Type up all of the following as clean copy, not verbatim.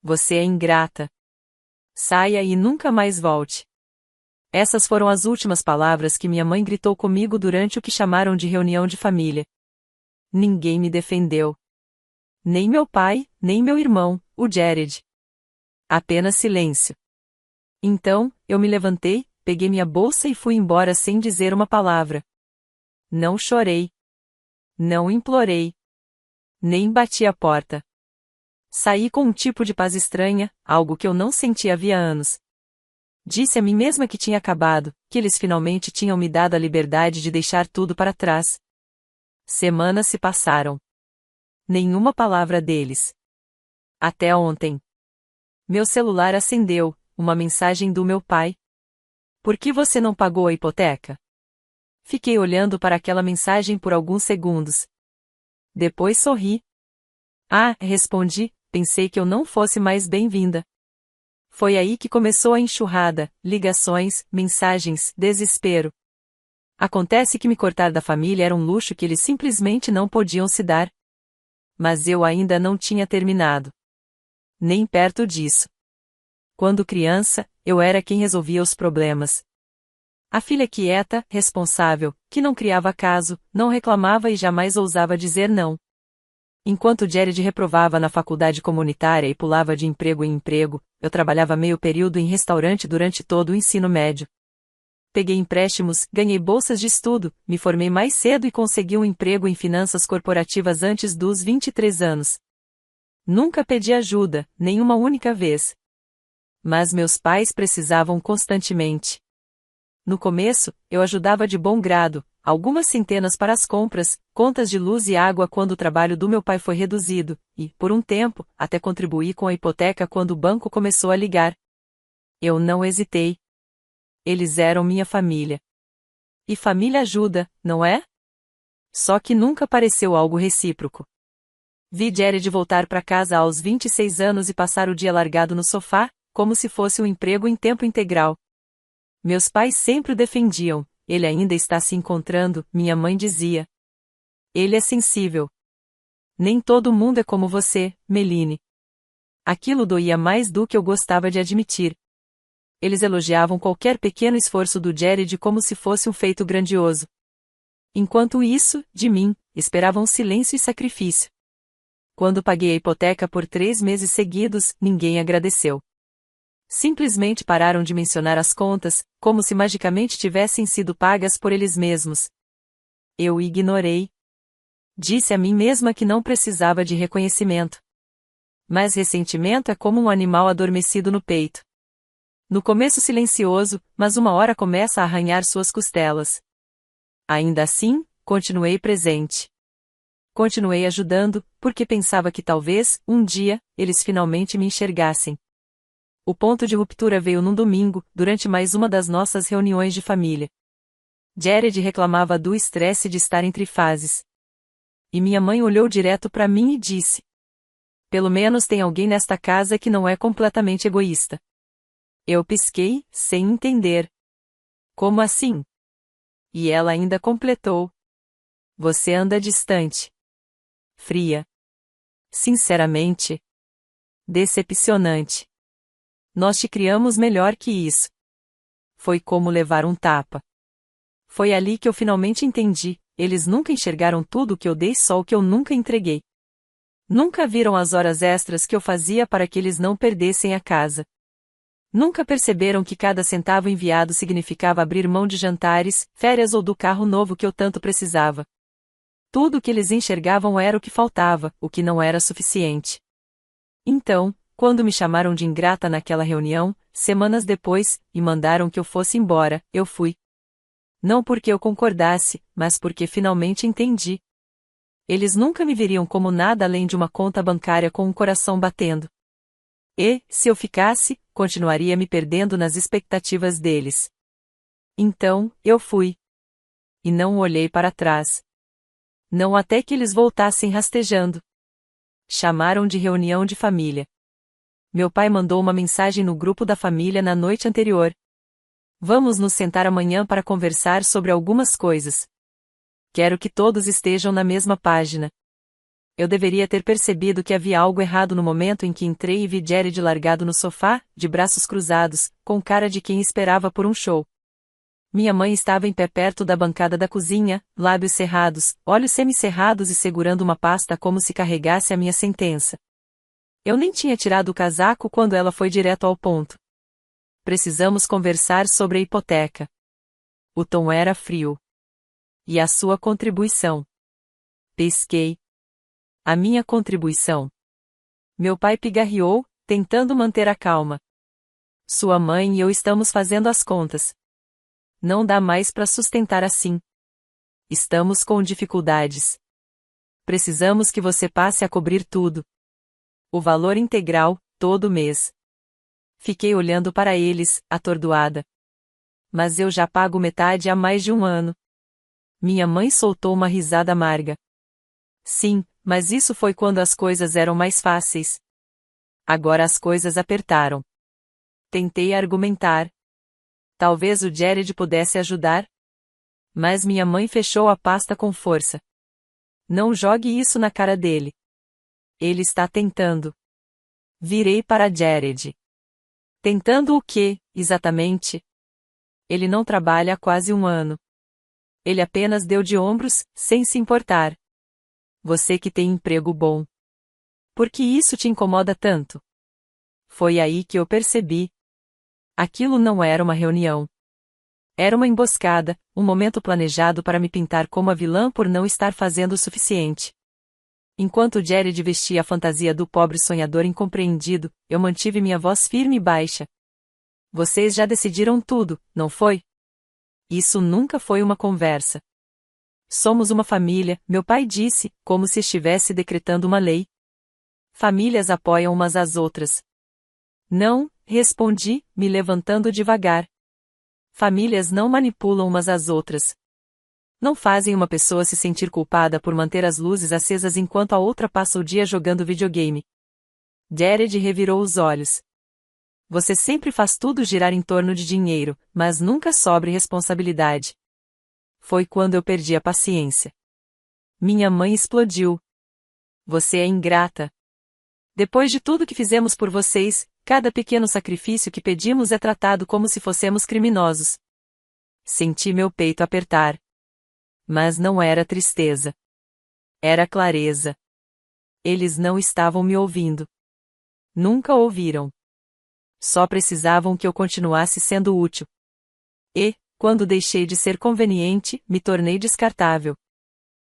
Você é ingrata. Saia e nunca mais volte. Essas foram as últimas palavras que minha mãe gritou comigo durante o que chamaram de reunião de família. Ninguém me defendeu. Nem meu pai, nem meu irmão, o Jared. Apenas silêncio. Então, eu me levantei, peguei minha bolsa e fui embora sem dizer uma palavra. Não chorei. Não implorei. Nem bati a porta. Saí com um tipo de paz estranha, algo que eu não sentia havia anos. Disse a mim mesma que tinha acabado, que eles finalmente tinham me dado a liberdade de deixar tudo para trás. Semanas se passaram. Nenhuma palavra deles. Até ontem. Meu celular acendeu, uma mensagem do meu pai. Por que você não pagou a hipoteca? Fiquei olhando para aquela mensagem por alguns segundos. Depois sorri. Ah, respondi, pensei que eu não fosse mais bem-vinda. Foi aí que começou a enxurrada, ligações, mensagens, desespero. Acontece que me cortar da família era um luxo que eles simplesmente não podiam se dar. Mas eu ainda não tinha terminado. Nem perto disso. Quando criança, eu era quem resolvia os problemas. A filha quieta, responsável, que não criava caso, não reclamava e jamais ousava dizer não. Enquanto Jared reprovava na faculdade comunitária e pulava de emprego em emprego, eu trabalhava meio período em restaurante durante todo o ensino médio. Peguei empréstimos, ganhei bolsas de estudo, me formei mais cedo e consegui um emprego em finanças corporativas antes dos 23 anos. Nunca pedi ajuda, nem uma única vez. Mas meus pais precisavam constantemente. No começo, eu ajudava de bom grado, algumas centenas para as compras, contas de luz e água quando o trabalho do meu pai foi reduzido, e, por um tempo, até contribuí com a hipoteca quando o banco começou a ligar. Eu não hesitei. Eles eram minha família. E família ajuda, não é? Só que nunca pareceu algo recíproco. Vi Jared voltar para casa aos 26 anos e passar o dia largado no sofá, como se fosse um emprego em tempo integral. Meus pais sempre o defendiam, ele ainda está se encontrando, minha mãe dizia. Ele é sensível. Nem todo mundo é como você, Meline. Aquilo doía mais do que eu gostava de admitir. Eles elogiavam qualquer pequeno esforço do Jared como se fosse um feito grandioso. Enquanto isso, de mim, esperavam silêncio e sacrifício. Quando paguei a hipoteca por 3 meses seguidos, ninguém agradeceu. Simplesmente pararam de mencionar as contas, como se magicamente tivessem sido pagas por eles mesmos. Eu ignorei. Disse a mim mesma que não precisava de reconhecimento. Mas ressentimento é como um animal adormecido no peito. No começo silencioso, mas uma hora começa a arranhar suas costelas. Ainda assim, continuei presente. Continuei ajudando, porque pensava que talvez, um dia, eles finalmente me enxergassem. O ponto de ruptura veio num domingo, durante mais uma das nossas reuniões de família. Jared reclamava do estresse de estar entre fases. E minha mãe olhou direto para mim e disse: pelo menos tem alguém nesta casa que não é completamente egoísta. Eu pisquei, sem entender. Como assim? E ela ainda completou: você anda distante. Fria. Sinceramente. Decepcionante. Nós te criamos melhor que isso. Foi como levar um tapa. Foi ali que eu finalmente entendi, eles nunca enxergaram tudo o que eu dei, só o que eu nunca entreguei. Nunca viram as horas extras que eu fazia para que eles não perdessem a casa. Nunca perceberam que cada centavo enviado significava abrir mão de jantares, férias ou do carro novo que eu tanto precisava. Tudo o que eles enxergavam era o que faltava, o que não era suficiente. Então, quando me chamaram de ingrata naquela reunião, semanas depois, e mandaram que eu fosse embora, eu fui. Não porque eu concordasse, mas porque finalmente entendi. Eles nunca me veriam como nada além de uma conta bancária com um coração batendo. E, se eu ficasse, continuaria me perdendo nas expectativas deles. Então, eu fui. E não olhei para trás. Não até que eles voltassem rastejando. Chamaram de reunião de família. Meu pai mandou uma mensagem no grupo da família na noite anterior. Vamos nos sentar amanhã para conversar sobre algumas coisas. Quero que todos estejam na mesma página. Eu deveria ter percebido que havia algo errado no momento em que entrei e vi Jared largado no sofá, de braços cruzados, com cara de quem esperava por um show. Minha mãe estava em pé perto da bancada da cozinha, lábios cerrados, olhos semicerrados e segurando uma pasta como se carregasse a minha sentença. Eu nem tinha tirado o casaco quando ela foi direto ao ponto. Precisamos conversar sobre a hipoteca. O tom era frio. E a sua contribuição? Pesquei. A minha contribuição. Meu pai pigarreou, tentando manter a calma. Sua mãe e eu estamos fazendo as contas. Não dá mais para sustentar assim. Estamos com dificuldades. Precisamos que você passe a cobrir tudo. O valor integral, todo mês. Fiquei olhando para eles, atordoada. Mas eu já pago metade há mais de um ano. Minha mãe soltou uma risada amarga. Sim, mas isso foi quando as coisas eram mais fáceis. Agora as coisas apertaram. Tentei argumentar. Talvez o Jared pudesse ajudar? Mas minha mãe fechou a pasta com força. Não jogue isso na cara dele. Ele está tentando. Virei para Jared. Tentando o quê, exatamente? Ele não trabalha há quase um ano. Ele apenas deu de ombros, sem se importar. Você que tem emprego bom. Por que isso te incomoda tanto? Foi aí que eu percebi. Aquilo não era uma reunião. Era uma emboscada, um momento planejado para me pintar como a vilã por não estar fazendo o suficiente. Enquanto Jared vestia a fantasia do pobre sonhador incompreendido, eu mantive minha voz firme e baixa. Vocês já decidiram tudo, não foi? Isso nunca foi uma conversa. Somos uma família, meu pai disse, como se estivesse decretando uma lei. Famílias apoiam umas às outras. Não, respondi, me levantando devagar. Famílias não manipulam umas às outras. Não fazem uma pessoa se sentir culpada por manter as luzes acesas enquanto a outra passa o dia jogando videogame. Jared revirou os olhos. Você sempre faz tudo girar em torno de dinheiro, mas nunca sobre responsabilidade. Foi quando eu perdi a paciência. Minha mãe explodiu. Você é ingrata. Depois de tudo que fizemos por vocês, cada pequeno sacrifício que pedimos é tratado como se fossemos criminosos. Senti meu peito apertar. Mas não era tristeza. Era clareza. Eles não estavam me ouvindo. Nunca ouviram. Só precisavam que eu continuasse sendo útil. E, quando deixei de ser conveniente, me tornei descartável.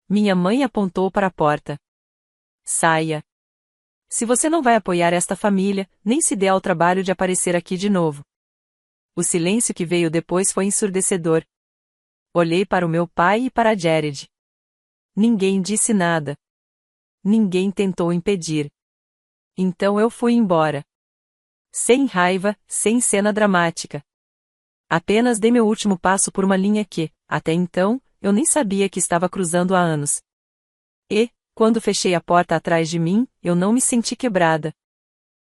Minha mãe apontou para a porta. Saia. Se você não vai apoiar esta família, nem se dê ao trabalho de aparecer aqui de novo. O silêncio que veio depois foi ensurdecedor. Olhei para o meu pai e para Jared. Ninguém disse nada. Ninguém tentou impedir. Então eu fui embora. Sem raiva, sem cena dramática. Apenas dei meu último passo por uma linha que, até então, eu nem sabia que estava cruzando há anos. E, quando fechei a porta atrás de mim, eu não me senti quebrada.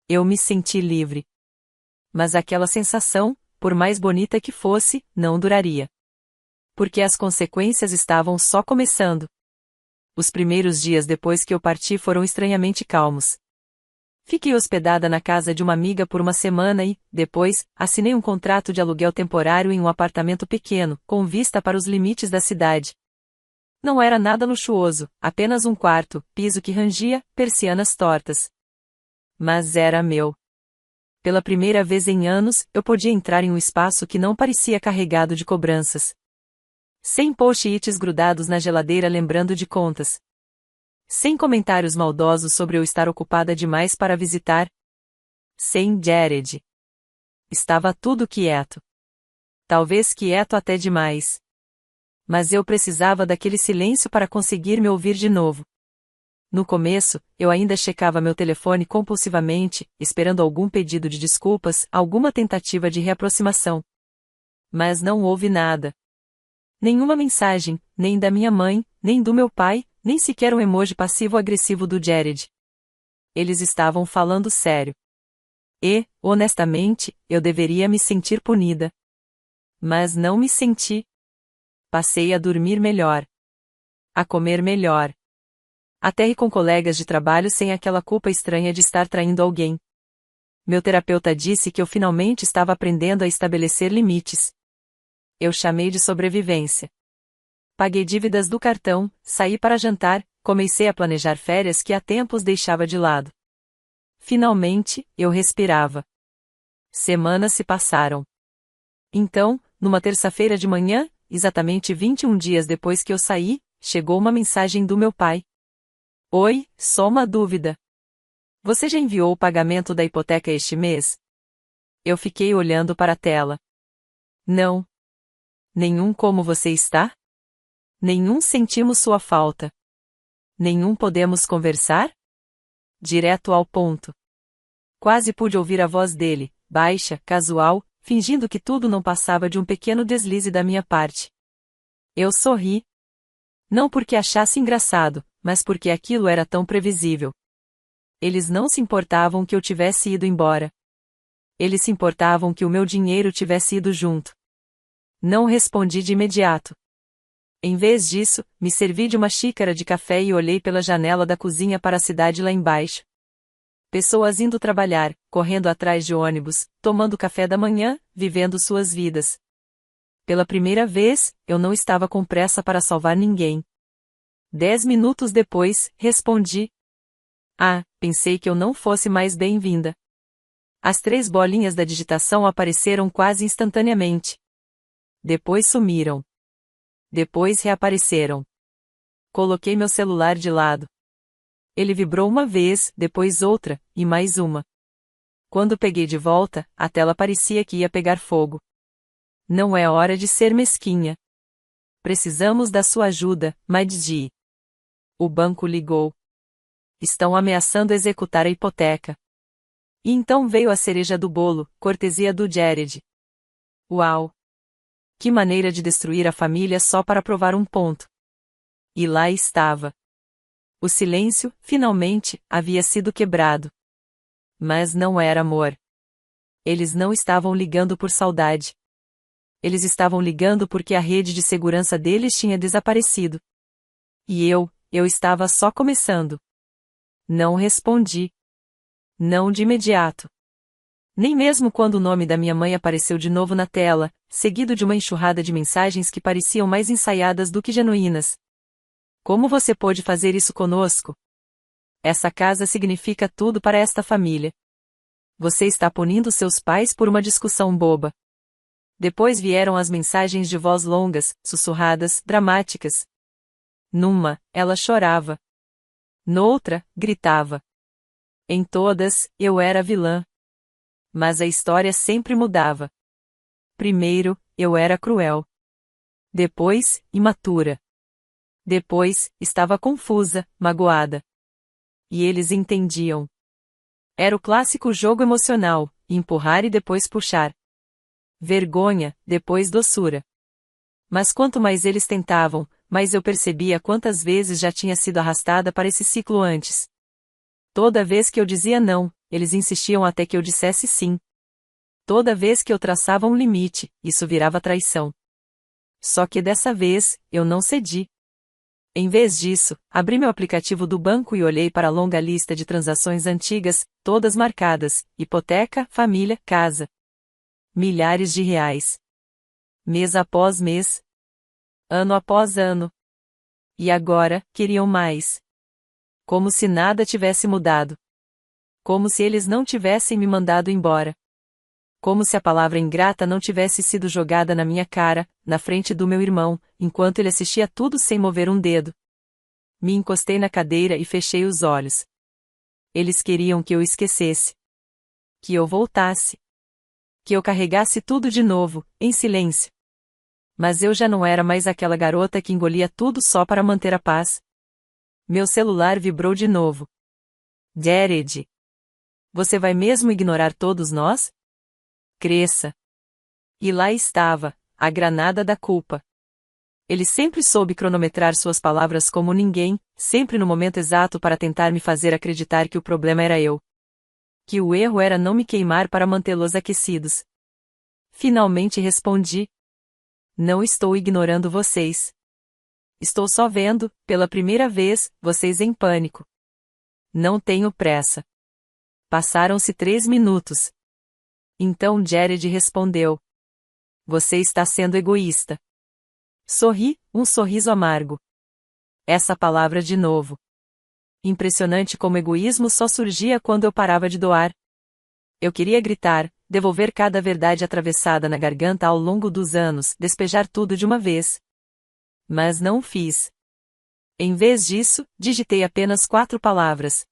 Eu me senti livre. Mas aquela sensação, por mais bonita que fosse, não duraria. Porque as consequências estavam só começando. Os primeiros dias depois que eu parti foram estranhamente calmos. Fiquei hospedada na casa de uma amiga por uma semana e, depois, assinei um contrato de aluguel temporário em um apartamento pequeno, com vista para os limites da cidade. Não era nada luxuoso, apenas um quarto, piso que rangia, persianas tortas. Mas era meu. Pela primeira vez em anos, eu podia entrar em um espaço que não parecia carregado de cobranças. Sem post-its grudados na geladeira lembrando de contas. Sem comentários maldosos sobre eu estar ocupada demais para visitar. Sem Jared. Estava tudo quieto. Talvez quieto até demais. Mas eu precisava daquele silêncio para conseguir me ouvir de novo. No começo, eu ainda checava meu telefone compulsivamente, esperando algum pedido de desculpas, alguma tentativa de reaproximação. Mas não houve nada. Nenhuma mensagem, nem da minha mãe, nem do meu pai, nem sequer um emoji passivo-agressivo do Jared. Eles estavam falando sério. E, honestamente, eu deveria me sentir punida. Mas não me senti. Passei a dormir melhor. A comer melhor. Até ri com colegas de trabalho sem aquela culpa estranha de estar traindo alguém. Meu terapeuta disse que eu finalmente estava aprendendo a estabelecer limites. Eu chamei de sobrevivência. Paguei dívidas do cartão, saí para jantar, comecei a planejar férias que há tempos deixava de lado. Finalmente, eu respirava. Semanas se passaram. Então, numa terça-feira de manhã, exatamente 21 dias depois que eu saí, chegou uma mensagem do meu pai. Oi, só uma dúvida. Você já enviou o pagamento da hipoteca este mês? Eu fiquei olhando para a tela. Não. Nenhum como você está? Nenhum sentimos sua falta. Nenhum podemos conversar? Direto ao ponto. Quase pude ouvir a voz dele, baixa, casual, fingindo que tudo não passava de um pequeno deslize da minha parte. Eu sorri. Não porque achasse engraçado, mas porque aquilo era tão previsível. Eles não se importavam que eu tivesse ido embora. Eles se importavam que o meu dinheiro tivesse ido junto. Não respondi de imediato. Em vez disso, me servi de uma xícara de café e olhei pela janela da cozinha para a cidade lá embaixo. Pessoas indo trabalhar, correndo atrás de ônibus, tomando café da manhã, vivendo suas vidas. Pela primeira vez, eu não estava com pressa para salvar ninguém. 10 minutos depois, respondi. Ah, pensei que eu não fosse mais bem-vinda. As 3 bolinhas da digitação apareceram quase instantaneamente. Depois sumiram. Depois reapareceram. Coloquei meu celular de lado. Ele vibrou uma vez, depois outra, e mais uma. Quando peguei de volta, a tela parecia que ia pegar fogo. Não é hora de ser mesquinha. Precisamos da sua ajuda, Madji. O banco ligou. Estão ameaçando executar a hipoteca. E então veio a cereja do bolo, cortesia do Jared. Uau! Que maneira de destruir a família só para provar um ponto. E lá estava. O silêncio, finalmente, havia sido quebrado. Mas não era amor. Eles não estavam ligando por saudade. Eles estavam ligando porque a rede de segurança deles tinha desaparecido. E eu estava só começando. Não respondi. Não de imediato. Nem mesmo quando o nome da minha mãe apareceu de novo na tela, seguido de uma enxurrada de mensagens que pareciam mais ensaiadas do que genuínas. Como você pôde fazer isso conosco? Essa casa significa tudo para esta família. Você está punindo seus pais por uma discussão boba. Depois vieram as mensagens de voz longas, sussurradas, dramáticas. Numa, ela chorava. Noutra, gritava. Em todas, eu era a vilã. Mas a história sempre mudava. Primeiro, eu era cruel. Depois, imatura. Depois, estava confusa, magoada. E eles entendiam. Era o clássico jogo emocional, empurrar e depois puxar. Vergonha, depois doçura. Mas quanto mais eles tentavam, mais eu percebia quantas vezes já tinha sido arrastada para esse ciclo antes. Toda vez que eu dizia não, eles insistiam até que eu dissesse sim. Toda vez que eu traçava um limite, isso virava traição. Só que dessa vez, eu não cedi. Em vez disso, abri meu aplicativo do banco e olhei para a longa lista de transações antigas, todas marcadas: hipoteca, família, casa. Milhares de reais. Mês após mês. Ano após ano. E agora, queriam mais. Como se nada tivesse mudado. Como se eles não tivessem me mandado embora. Como se a palavra ingrata não tivesse sido jogada na minha cara, na frente do meu irmão, enquanto ele assistia tudo sem mover um dedo. Me encostei na cadeira e fechei os olhos. Eles queriam que eu esquecesse. Que eu voltasse. Que eu carregasse tudo de novo, em silêncio. Mas eu já não era mais aquela garota que engolia tudo só para manter a paz. Meu celular vibrou de novo. Jared. Você vai mesmo ignorar todos nós? Cresça. E lá estava, a granada da culpa. Ele sempre soube cronometrar suas palavras como ninguém, sempre no momento exato para tentar me fazer acreditar que o problema era eu. Que o erro era não me queimar para mantê-los aquecidos. Finalmente respondi. Não estou ignorando vocês. Estou só vendo, pela primeira vez, vocês em pânico. Não tenho pressa. Passaram-se 3 minutos. Então Jared respondeu. Você está sendo egoísta. Sorri, um sorriso amargo. Essa palavra de novo. Impressionante como egoísmo só surgia quando eu parava de doar. Eu queria gritar, devolver cada verdade atravessada na garganta ao longo dos anos, despejar tudo de uma vez. Mas não fiz. Em vez disso, digitei apenas 4 palavras.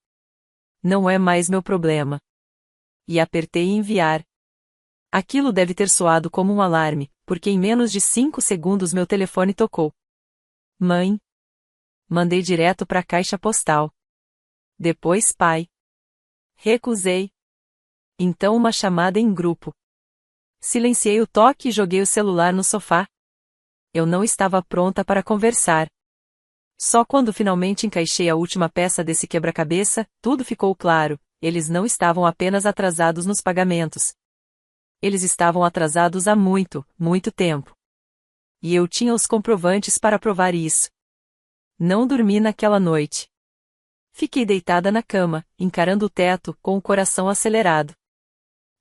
Não é mais meu problema. E apertei enviar. Aquilo deve ter soado como um alarme, porque em menos de 5 segundos meu telefone tocou. Mãe. Mandei direto para a caixa postal. Depois pai. Recusei. Então uma chamada em grupo. Silenciei o toque e joguei o celular no sofá. Eu não estava pronta para conversar. Só quando finalmente encaixei a última peça desse quebra-cabeça, tudo ficou claro, eles não estavam apenas atrasados nos pagamentos. Eles estavam atrasados há muito, muito tempo. E eu tinha os comprovantes para provar isso. Não dormi naquela noite. Fiquei deitada na cama, encarando o teto, com o coração acelerado.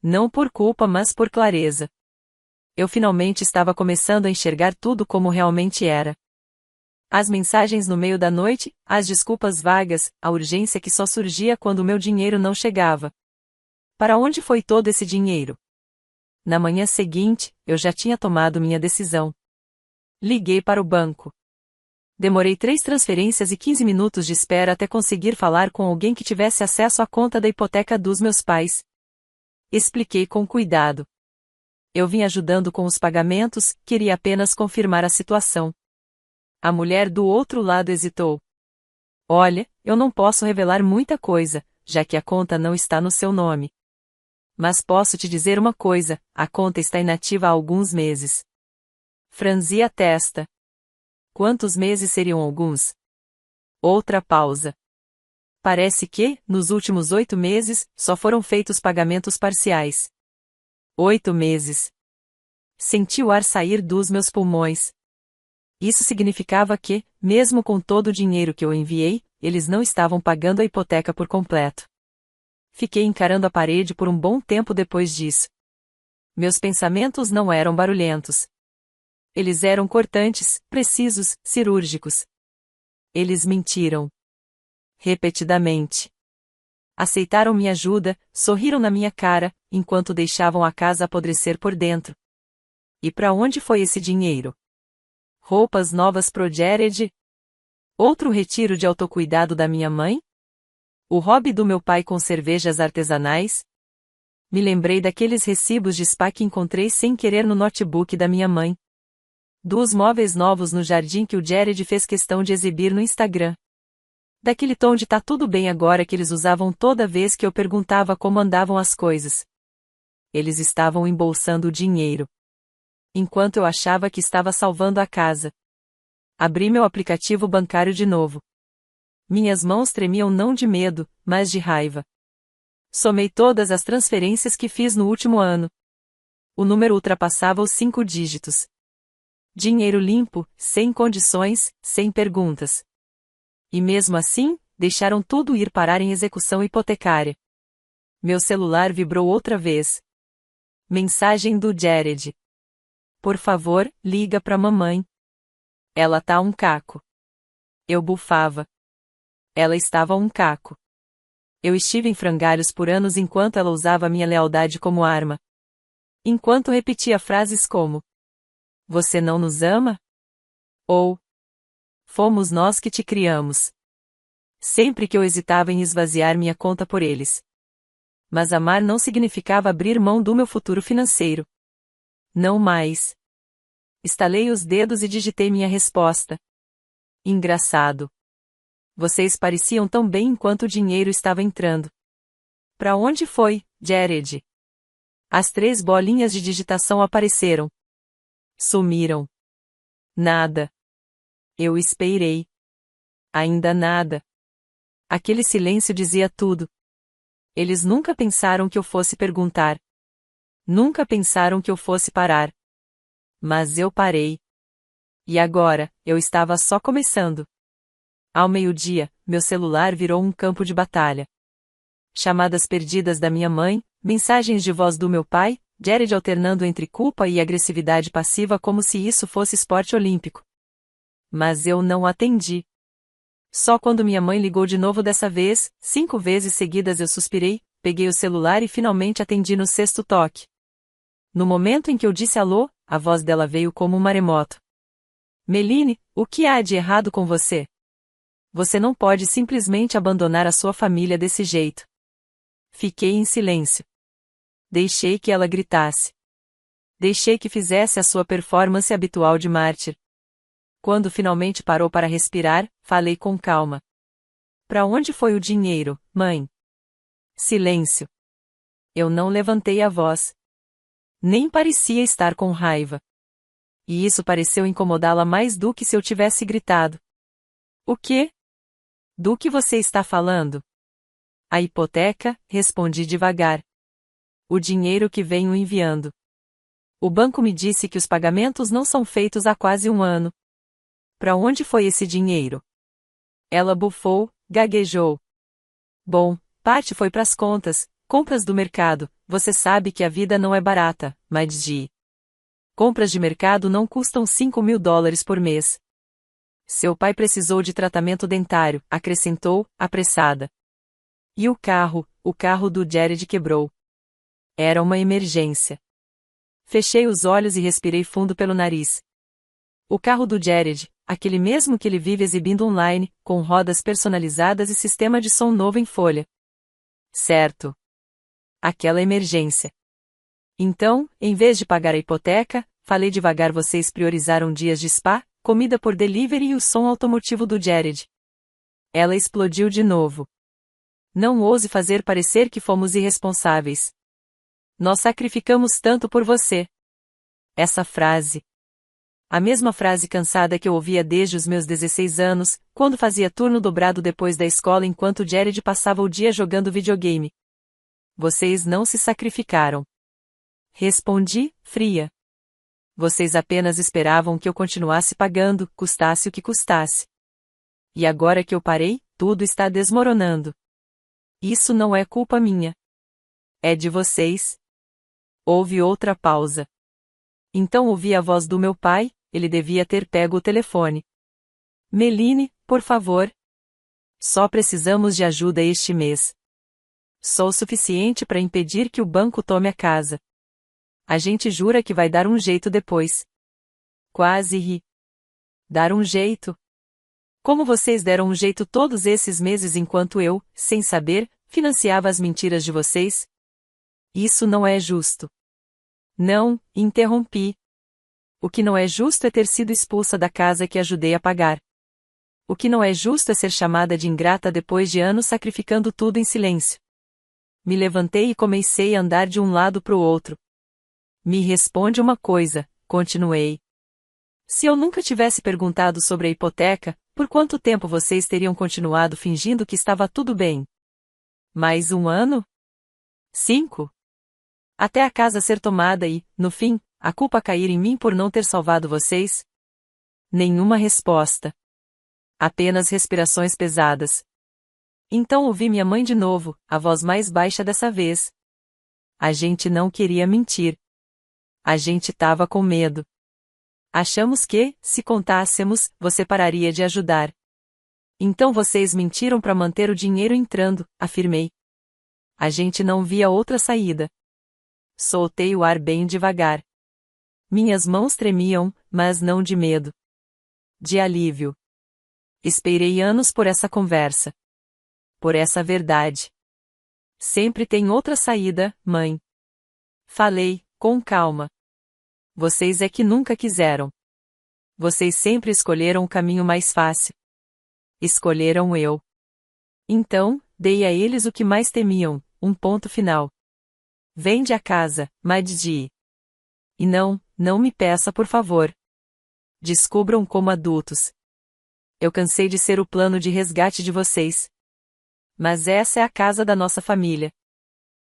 Não por culpa, mas por clareza. Eu finalmente estava começando a enxergar tudo como realmente era. As mensagens no meio da noite, as desculpas vagas, a urgência que só surgia quando o meu dinheiro não chegava. Para onde foi todo esse dinheiro? Na manhã seguinte, eu já tinha tomado minha decisão. Liguei para o banco. Demorei 3 transferências e 15 minutos de espera até conseguir falar com alguém que tivesse acesso à conta da hipoteca dos meus pais. Expliquei com cuidado. Eu vim ajudando com os pagamentos, queria apenas confirmar a situação. A mulher do outro lado hesitou. Olha, eu não posso revelar muita coisa, já que a conta não está no seu nome. Mas posso te dizer uma coisa, a conta está inativa há alguns meses. Franzi a testa. Quantos meses seriam alguns? Outra pausa. Parece que, nos últimos 8 meses, só foram feitos pagamentos parciais. 8 meses. Senti o ar sair dos meus pulmões. Isso significava que, mesmo com todo o dinheiro que eu enviei, eles não estavam pagando a hipoteca por completo. Fiquei encarando a parede por um bom tempo depois disso. Meus pensamentos não eram barulhentos. Eles eram cortantes, precisos, cirúrgicos. Eles mentiram. Repetidamente. Aceitaram minha ajuda, sorriram na minha cara, enquanto deixavam a casa apodrecer por dentro. E para onde foi esse dinheiro? Roupas novas pro Jared? Outro retiro de autocuidado da minha mãe? O hobby do meu pai com cervejas artesanais? Me lembrei daqueles recibos de spa que encontrei sem querer no notebook da minha mãe. Dos móveis novos no jardim que o Jared fez questão de exibir no Instagram. Daquele tom de tá tudo bem agora que eles usavam toda vez que eu perguntava como andavam as coisas. Eles estavam embolsando o dinheiro. Enquanto eu achava que estava salvando a casa. Abri meu aplicativo bancário de novo. Minhas mãos tremiam não de medo, mas de raiva. Somei todas as transferências que fiz no último ano. O número ultrapassava os 5 dígitos. Dinheiro limpo, sem condições, sem perguntas. E mesmo assim, deixaram tudo ir parar em execução hipotecária. Meu celular vibrou outra vez. Mensagem do Jared. Por favor, liga pra mamãe. Ela tá um caco. Eu bufava. Ela estava um caco. Eu estive em frangalhos por anos enquanto ela usava minha lealdade como arma. Enquanto repetia frases como: Você não nos ama? Ou: Fomos nós que te criamos. Sempre que eu hesitava em esvaziar minha conta por eles. Mas amar não significava abrir mão do meu futuro financeiro. Não mais. Estalei os dedos e digitei minha resposta. Engraçado. Vocês pareciam tão bem enquanto o dinheiro estava entrando. Pra onde foi, Jared? As 3 bolinhas de digitação apareceram. Sumiram. Nada. Eu esperei. Ainda nada. Aquele silêncio dizia tudo. Eles nunca pensaram que eu fosse perguntar. Nunca pensaram que eu fosse parar. Mas eu parei. E agora, eu estava só começando. Ao meio-dia, meu celular virou um campo de batalha. Chamadas perdidas da minha mãe, mensagens de voz do meu pai, Jared alternando entre culpa e agressividade passiva como se isso fosse esporte olímpico. Mas eu não atendi. Só quando minha mãe ligou de novo dessa vez, 5 vezes seguidas eu suspirei, peguei o celular e finalmente atendi no sexto toque. No momento em que eu disse alô, a voz dela veio como um maremoto. Meline, o que há de errado com você? Você não pode simplesmente abandonar a sua família desse jeito. Fiquei em silêncio. Deixei que ela gritasse. Deixei que fizesse a sua performance habitual de mártir. Quando finalmente parou para respirar, falei com calma. Para onde foi o dinheiro, mãe? Silêncio. Eu não levantei a voz. Nem parecia estar com raiva. E isso pareceu incomodá-la mais do que se eu tivesse gritado. O quê? Do que você está falando? A hipoteca, respondi devagar. O dinheiro que venho enviando. O banco me disse que os pagamentos não são feitos há quase um ano. Para onde foi esse dinheiro? Ela bufou, gaguejou. Bom, parte foi para as contas, compras do mercado, você sabe que a vida não é barata, mas compras de mercado não custam $5.000 por mês. Seu pai precisou de tratamento dentário, acrescentou, apressada. E o carro do Jared quebrou. Era uma emergência. Fechei os olhos e respirei fundo pelo nariz. O carro do Jared, aquele mesmo que ele vive exibindo online, com rodas personalizadas e sistema de som novo em folha. Certo. Aquela emergência. Então, em vez de pagar a hipoteca, falei devagar, vocês priorizaram dias de spa, comida por delivery e o som automotivo do Jared. Ela explodiu de novo. Não ouse fazer parecer que fomos irresponsáveis. Nós sacrificamos tanto por você. Essa frase. A mesma frase cansada que eu ouvia desde os meus 16 anos, quando fazia turno dobrado depois da escola enquanto Jared passava o dia jogando videogame. Vocês não se sacrificaram. Respondi, fria. Vocês apenas esperavam que eu continuasse pagando, custasse o que custasse. E agora que eu parei, tudo está desmoronando. Isso não é culpa minha. É de vocês. Houve outra pausa. Então ouvi a voz do meu pai, ele devia ter pego o telefone. Meline, por favor. Só precisamos de ajuda este mês. Só o suficiente para impedir que o banco tome a casa. A gente jura que vai dar um jeito depois. Quase ri. Dar um jeito? Como vocês deram um jeito todos esses meses enquanto eu, sem saber, financiava as mentiras de vocês? Isso não é justo. Não, interrompi. O que não é justo é ter sido expulsa da casa que ajudei a pagar. O que não é justo é ser chamada de ingrata depois de anos sacrificando tudo em silêncio. Me levantei e comecei a andar de um lado para o outro. Me responde uma coisa, continuei. Se eu nunca tivesse perguntado sobre a hipoteca, por quanto tempo vocês teriam continuado fingindo que estava tudo bem? Mais um ano? 5? Até a casa ser tomada e, no fim, a culpa cair em mim por não ter salvado vocês? Nenhuma resposta. Apenas respirações pesadas. Então ouvi minha mãe de novo, a voz mais baixa dessa vez. A gente não queria mentir. A gente tava com medo. Achamos que, se contássemos, você pararia de ajudar. Então vocês mentiram para manter o dinheiro entrando, afirmei. A gente não via outra saída. Soltei o ar bem devagar. Minhas mãos tremiam, mas não de medo. De alívio. Esperei anos por essa conversa. Por essa verdade. Sempre tem outra saída, mãe. Falei, com calma. Vocês é que nunca quiseram. Vocês sempre escolheram o caminho mais fácil. Escolheram eu. Então, dei a eles o que mais temiam, um ponto final. Vende a casa, Maddi. E não me peça por favor. Descubram como adultos. Eu cansei de ser o plano de resgate de vocês. Mas essa é a casa da nossa família.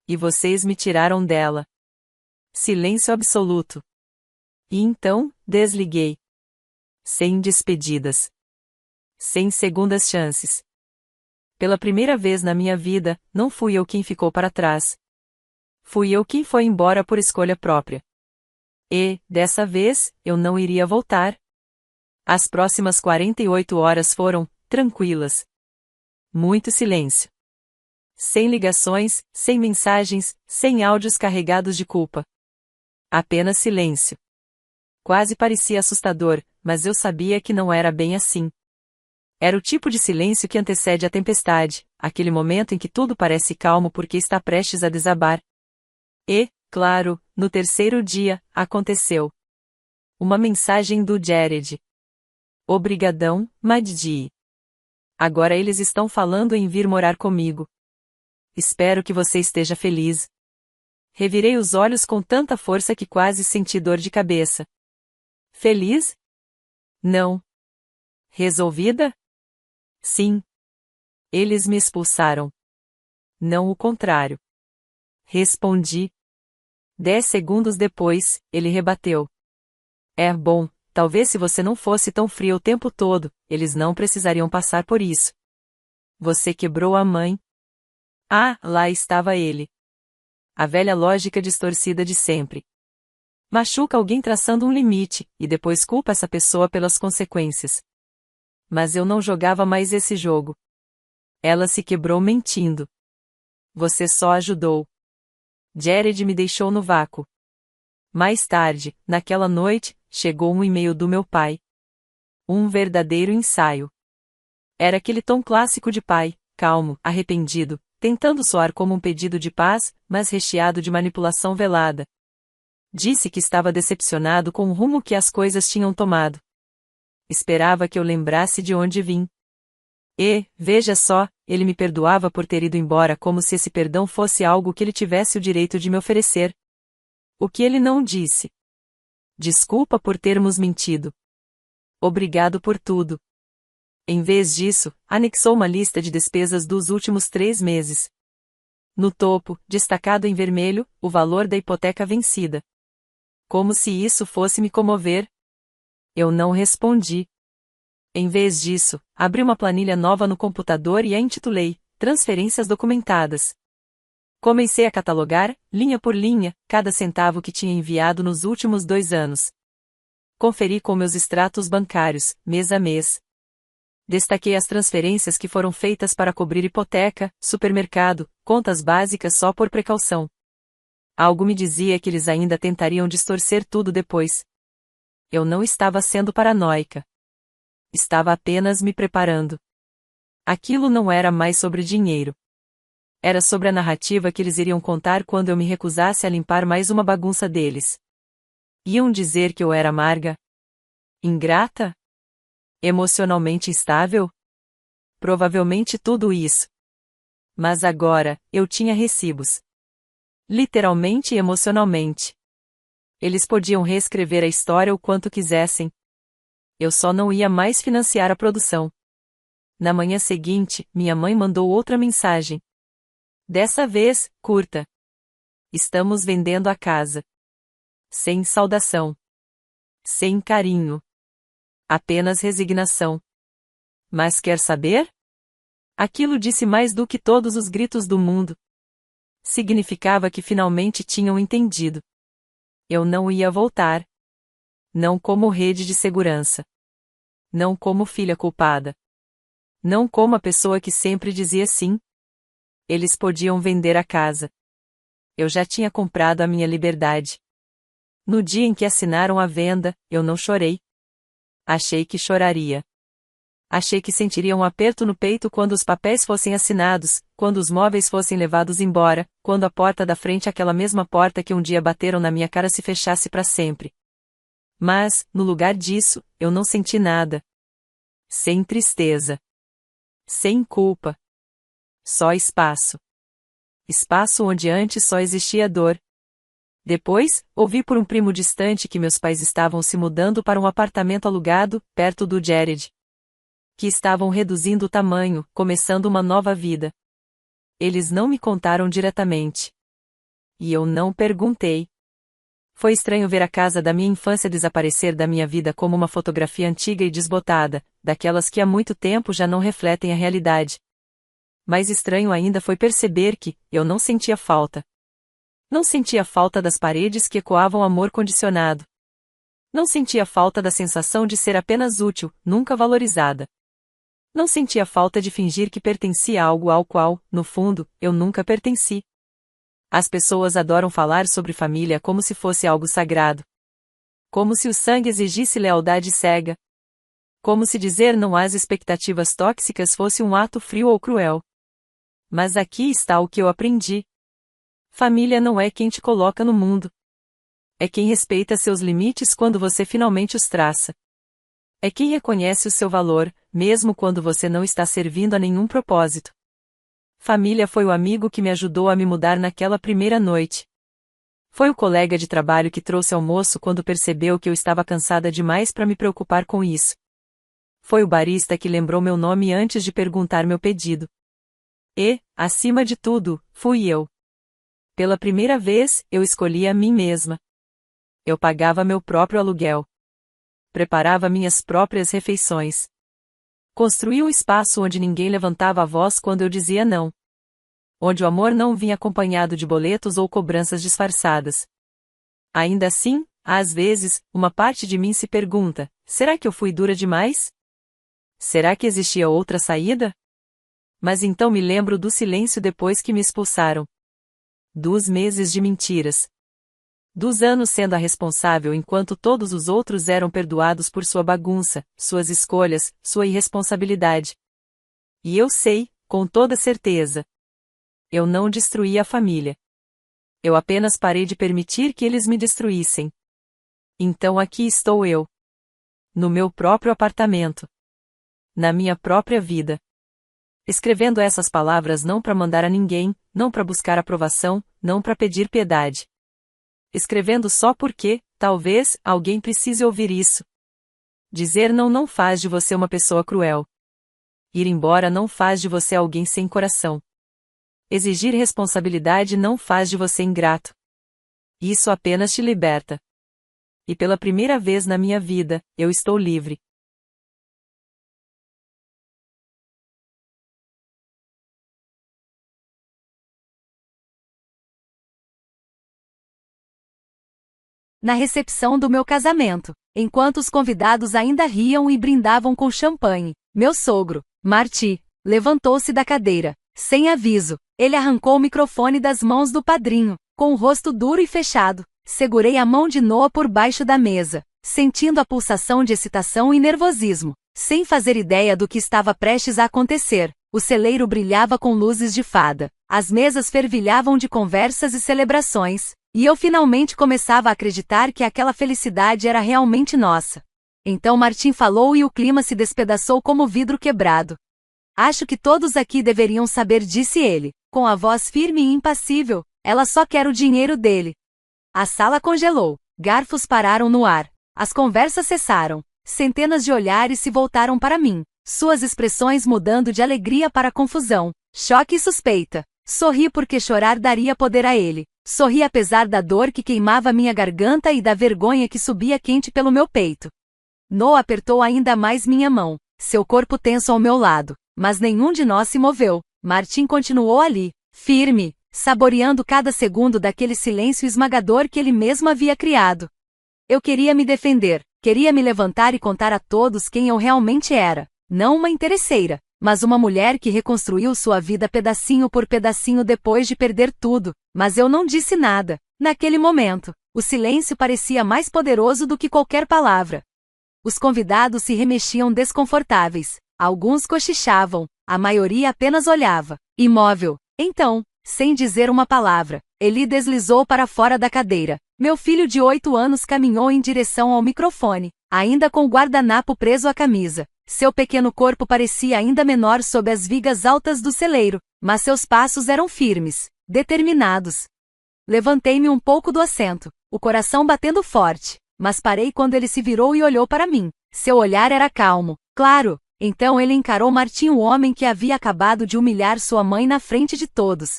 E vocês me tiraram dela. Silêncio absoluto. E então, desliguei. Sem despedidas. Sem segundas chances. Pela primeira vez na minha vida, não fui eu quem ficou para trás. Fui eu quem foi embora por escolha própria. E, dessa vez, eu não iria voltar. As próximas 48 horas foram tranquilas. Muito silêncio. Sem ligações, sem mensagens, sem áudios carregados de culpa. Apenas silêncio. Quase parecia assustador, mas eu sabia que não era bem assim. Era o tipo de silêncio que antecede a tempestade, aquele momento em que tudo parece calmo porque está prestes a desabar. E, claro, no terceiro dia, aconteceu. Uma mensagem do Jared. Obrigadão, Maddi. Agora eles estão falando em vir morar comigo. Espero que você esteja feliz. Revirei os olhos com tanta força que quase senti dor de cabeça. Feliz? Não. Resolvida? Sim. Eles me expulsaram. Não o contrário. Respondi. 10 segundos depois, ele rebateu. É bom, talvez se você não fosse tão frio o tempo todo, eles não precisariam passar por isso. Você quebrou a mãe. Ah, lá estava ele. A velha lógica distorcida de sempre. Machuca alguém traçando um limite, e depois culpa essa pessoa pelas consequências. Mas eu não jogava mais esse jogo. Ela se quebrou mentindo. Você só ajudou. Jared me deixou no vácuo. Mais tarde, naquela noite, chegou um e-mail do meu pai. Um verdadeiro ensaio. Era aquele tom clássico de pai, calmo, arrependido, tentando soar como um pedido de paz, mas recheado de manipulação velada. Disse que estava decepcionado com o rumo que as coisas tinham tomado. Esperava que eu lembrasse de onde vim. E, veja só, ele me perdoava por ter ido embora como se esse perdão fosse algo que ele tivesse o direito de me oferecer. O que ele não disse. Desculpa por termos mentido. Obrigado por tudo. Em vez disso, anexou uma lista de despesas dos últimos 3 meses. No topo, destacado em vermelho, o valor da hipoteca vencida. Como se isso fosse me comover. Eu não respondi. Em vez disso, abri uma planilha nova no computador e a intitulei Transferências Documentadas. Comecei a catalogar, linha por linha, cada centavo que tinha enviado nos últimos 2 anos. Conferi com meus extratos bancários, mês a mês. Destaquei as transferências que foram feitas para cobrir hipoteca, supermercado, contas básicas só por precaução. Algo me dizia que eles ainda tentariam distorcer tudo depois. Eu não estava sendo paranoica. Estava apenas me preparando. Aquilo não era mais sobre dinheiro. Era sobre a narrativa que eles iriam contar quando eu me recusasse a limpar mais uma bagunça deles. Iam dizer que eu era amarga? Ingrata? Emocionalmente instável? Provavelmente tudo isso. Mas agora, eu tinha recibos. Literalmente e emocionalmente. Eles podiam reescrever a história o quanto quisessem. Eu só não ia mais financiar a produção. Na manhã seguinte, minha mãe mandou outra mensagem. Dessa vez, curta. Estamos vendendo a casa. Sem saudação. Sem carinho. Apenas resignação. Mas quer saber? Aquilo disse mais do que todos os gritos do mundo. Significava que finalmente tinham entendido. Eu não ia voltar. Não como rede de segurança. Não como filha culpada. Não como a pessoa que sempre dizia sim. Eles podiam vender a casa. Eu já tinha comprado a minha liberdade. No dia em que assinaram a venda, eu não chorei. Achei que choraria. Achei que sentiria um aperto no peito quando os papéis fossem assinados, quando os móveis fossem levados embora, quando a porta da frente, aquela mesma porta que um dia bateram na minha cara, se fechasse para sempre. Mas, no lugar disso, eu não senti nada. Sem tristeza. Sem culpa. Só espaço. Espaço onde antes só existia dor. Depois, ouvi por um primo distante que meus pais estavam se mudando para um apartamento alugado, perto do Jared. Que estavam reduzindo o tamanho, começando uma nova vida. Eles não me contaram diretamente. E eu não perguntei. Foi estranho ver a casa da minha infância desaparecer da minha vida como uma fotografia antiga e desbotada, daquelas que há muito tempo já não refletem a realidade. Mais estranho ainda foi perceber que eu não sentia falta. Não sentia falta das paredes que ecoavam amor condicionado. Não sentia falta da sensação de ser apenas útil, nunca valorizada. Não sentia falta de fingir que pertencia a algo ao qual, no fundo, eu nunca pertenci. As pessoas adoram falar sobre família como se fosse algo sagrado. Como se o sangue exigisse lealdade cega. Como se dizer não às expectativas tóxicas fosse um ato frio ou cruel. Mas aqui está o que eu aprendi. Família não é quem te coloca no mundo. É quem respeita seus limites quando você finalmente os traça. É quem reconhece o seu valor, mesmo quando você não está servindo a nenhum propósito. Família foi o amigo que me ajudou a me mudar naquela primeira noite. Foi o colega de trabalho que trouxe almoço quando percebeu que eu estava cansada demais para me preocupar com isso. Foi o barista que lembrou meu nome antes de perguntar meu pedido. E, acima de tudo, fui eu. Pela primeira vez, eu escolhi a mim mesma. Eu pagava meu próprio aluguel. Preparava minhas próprias refeições. Construí um espaço onde ninguém levantava a voz quando eu dizia não. Onde o amor não vinha acompanhado de boletos ou cobranças disfarçadas. Ainda assim, às vezes, uma parte de mim se pergunta: será que eu fui dura demais? Será que existia outra saída? Mas então me lembro do silêncio depois que me expulsaram. Dos meses de mentiras. Dos anos sendo a responsável enquanto todos os outros eram perdoados por sua bagunça, suas escolhas, sua irresponsabilidade. E eu sei, com toda certeza. Eu não destruí a família. Eu apenas parei de permitir que eles me destruíssem. Então aqui estou eu. No meu próprio apartamento. Na minha própria vida. Escrevendo essas palavras não para mandar a ninguém, não para buscar aprovação, não para pedir piedade. Escrevendo só porque, talvez, alguém precise ouvir isso. Dizer não faz de você uma pessoa cruel. Ir embora não faz de você alguém sem coração. Exigir responsabilidade não faz de você ingrato. Isso apenas te liberta. E pela primeira vez na minha vida, eu estou livre. Na recepção do meu casamento, enquanto os convidados ainda riam e brindavam com champanhe, meu sogro, Marty, levantou-se da cadeira. Sem aviso, ele arrancou o microfone das mãos do padrinho, com o rosto duro e fechado. Segurei a mão de Noah por baixo da mesa, sentindo a pulsação de excitação e nervosismo, sem fazer ideia do que estava prestes a acontecer. O celeiro brilhava com luzes de fada, as mesas fervilhavam de conversas e celebrações, e eu finalmente começava a acreditar que aquela felicidade era realmente nossa. Então Martim falou e o clima se despedaçou como vidro quebrado. Acho que todos aqui deveriam saber, disse ele, com a voz firme e impassível. Ela só quer o dinheiro dele. A sala congelou, garfos pararam no ar, as conversas cessaram, centenas de olhares se voltaram para mim, suas expressões mudando de alegria para confusão, choque e suspeita. Sorri porque chorar daria poder a ele. Sorri apesar da dor que queimava minha garganta e da vergonha que subia quente pelo meu peito. Noah apertou ainda mais minha mão, seu corpo tenso ao meu lado, mas nenhum de nós se moveu. Martim continuou ali, firme, saboreando cada segundo daquele silêncio esmagador que ele mesmo havia criado. Eu queria me defender, queria me levantar e contar a todos quem eu realmente era, não uma interesseira, mas uma mulher que reconstruiu sua vida pedacinho por pedacinho depois de perder tudo, mas eu não disse nada. Naquele momento, o silêncio parecia mais poderoso do que qualquer palavra. Os convidados se remexiam desconfortáveis, alguns cochichavam, a maioria apenas olhava, imóvel. Então, sem dizer uma palavra, Eli deslizou para fora da cadeira. Meu filho de 8 anos caminhou em direção ao microfone, ainda com o guardanapo preso à camisa. Seu pequeno corpo parecia ainda menor sob as vigas altas do celeiro, mas seus passos eram firmes, determinados. Levantei-me um pouco do assento, o coração batendo forte, mas parei quando ele se virou e olhou para mim. Seu olhar era calmo, claro. Então ele encarou Martim, o homem que havia acabado de humilhar sua mãe na frente de todos.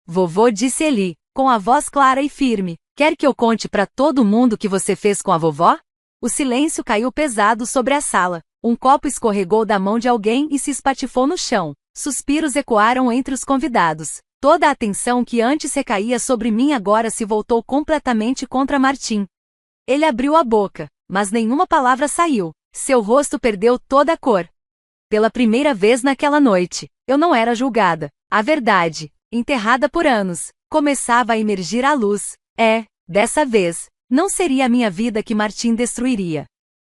Vovô, disse Eli, com a voz clara e firme, Quer que eu conte para todo mundo o que você fez com a vovó? O silêncio caiu pesado sobre a sala. Um copo escorregou da mão de alguém e se espatifou no chão. Suspiros ecoaram entre os convidados. Toda a atenção que antes recaía sobre mim agora se voltou completamente contra Martim. Ele abriu a boca, mas nenhuma palavra saiu. Seu rosto perdeu toda a cor. Pela primeira vez naquela noite, eu não era julgada. A verdade, enterrada por anos, começava a emergir à luz. Dessa vez, não seria a minha vida que Martim destruiria.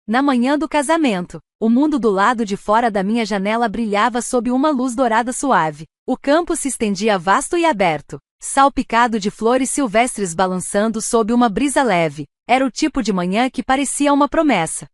Na manhã do casamento, o mundo do lado de fora da minha janela brilhava sob uma luz dourada suave. O campo se estendia vasto e aberto, salpicado de flores silvestres balançando sob uma brisa leve. Era o tipo de manhã que parecia uma promessa.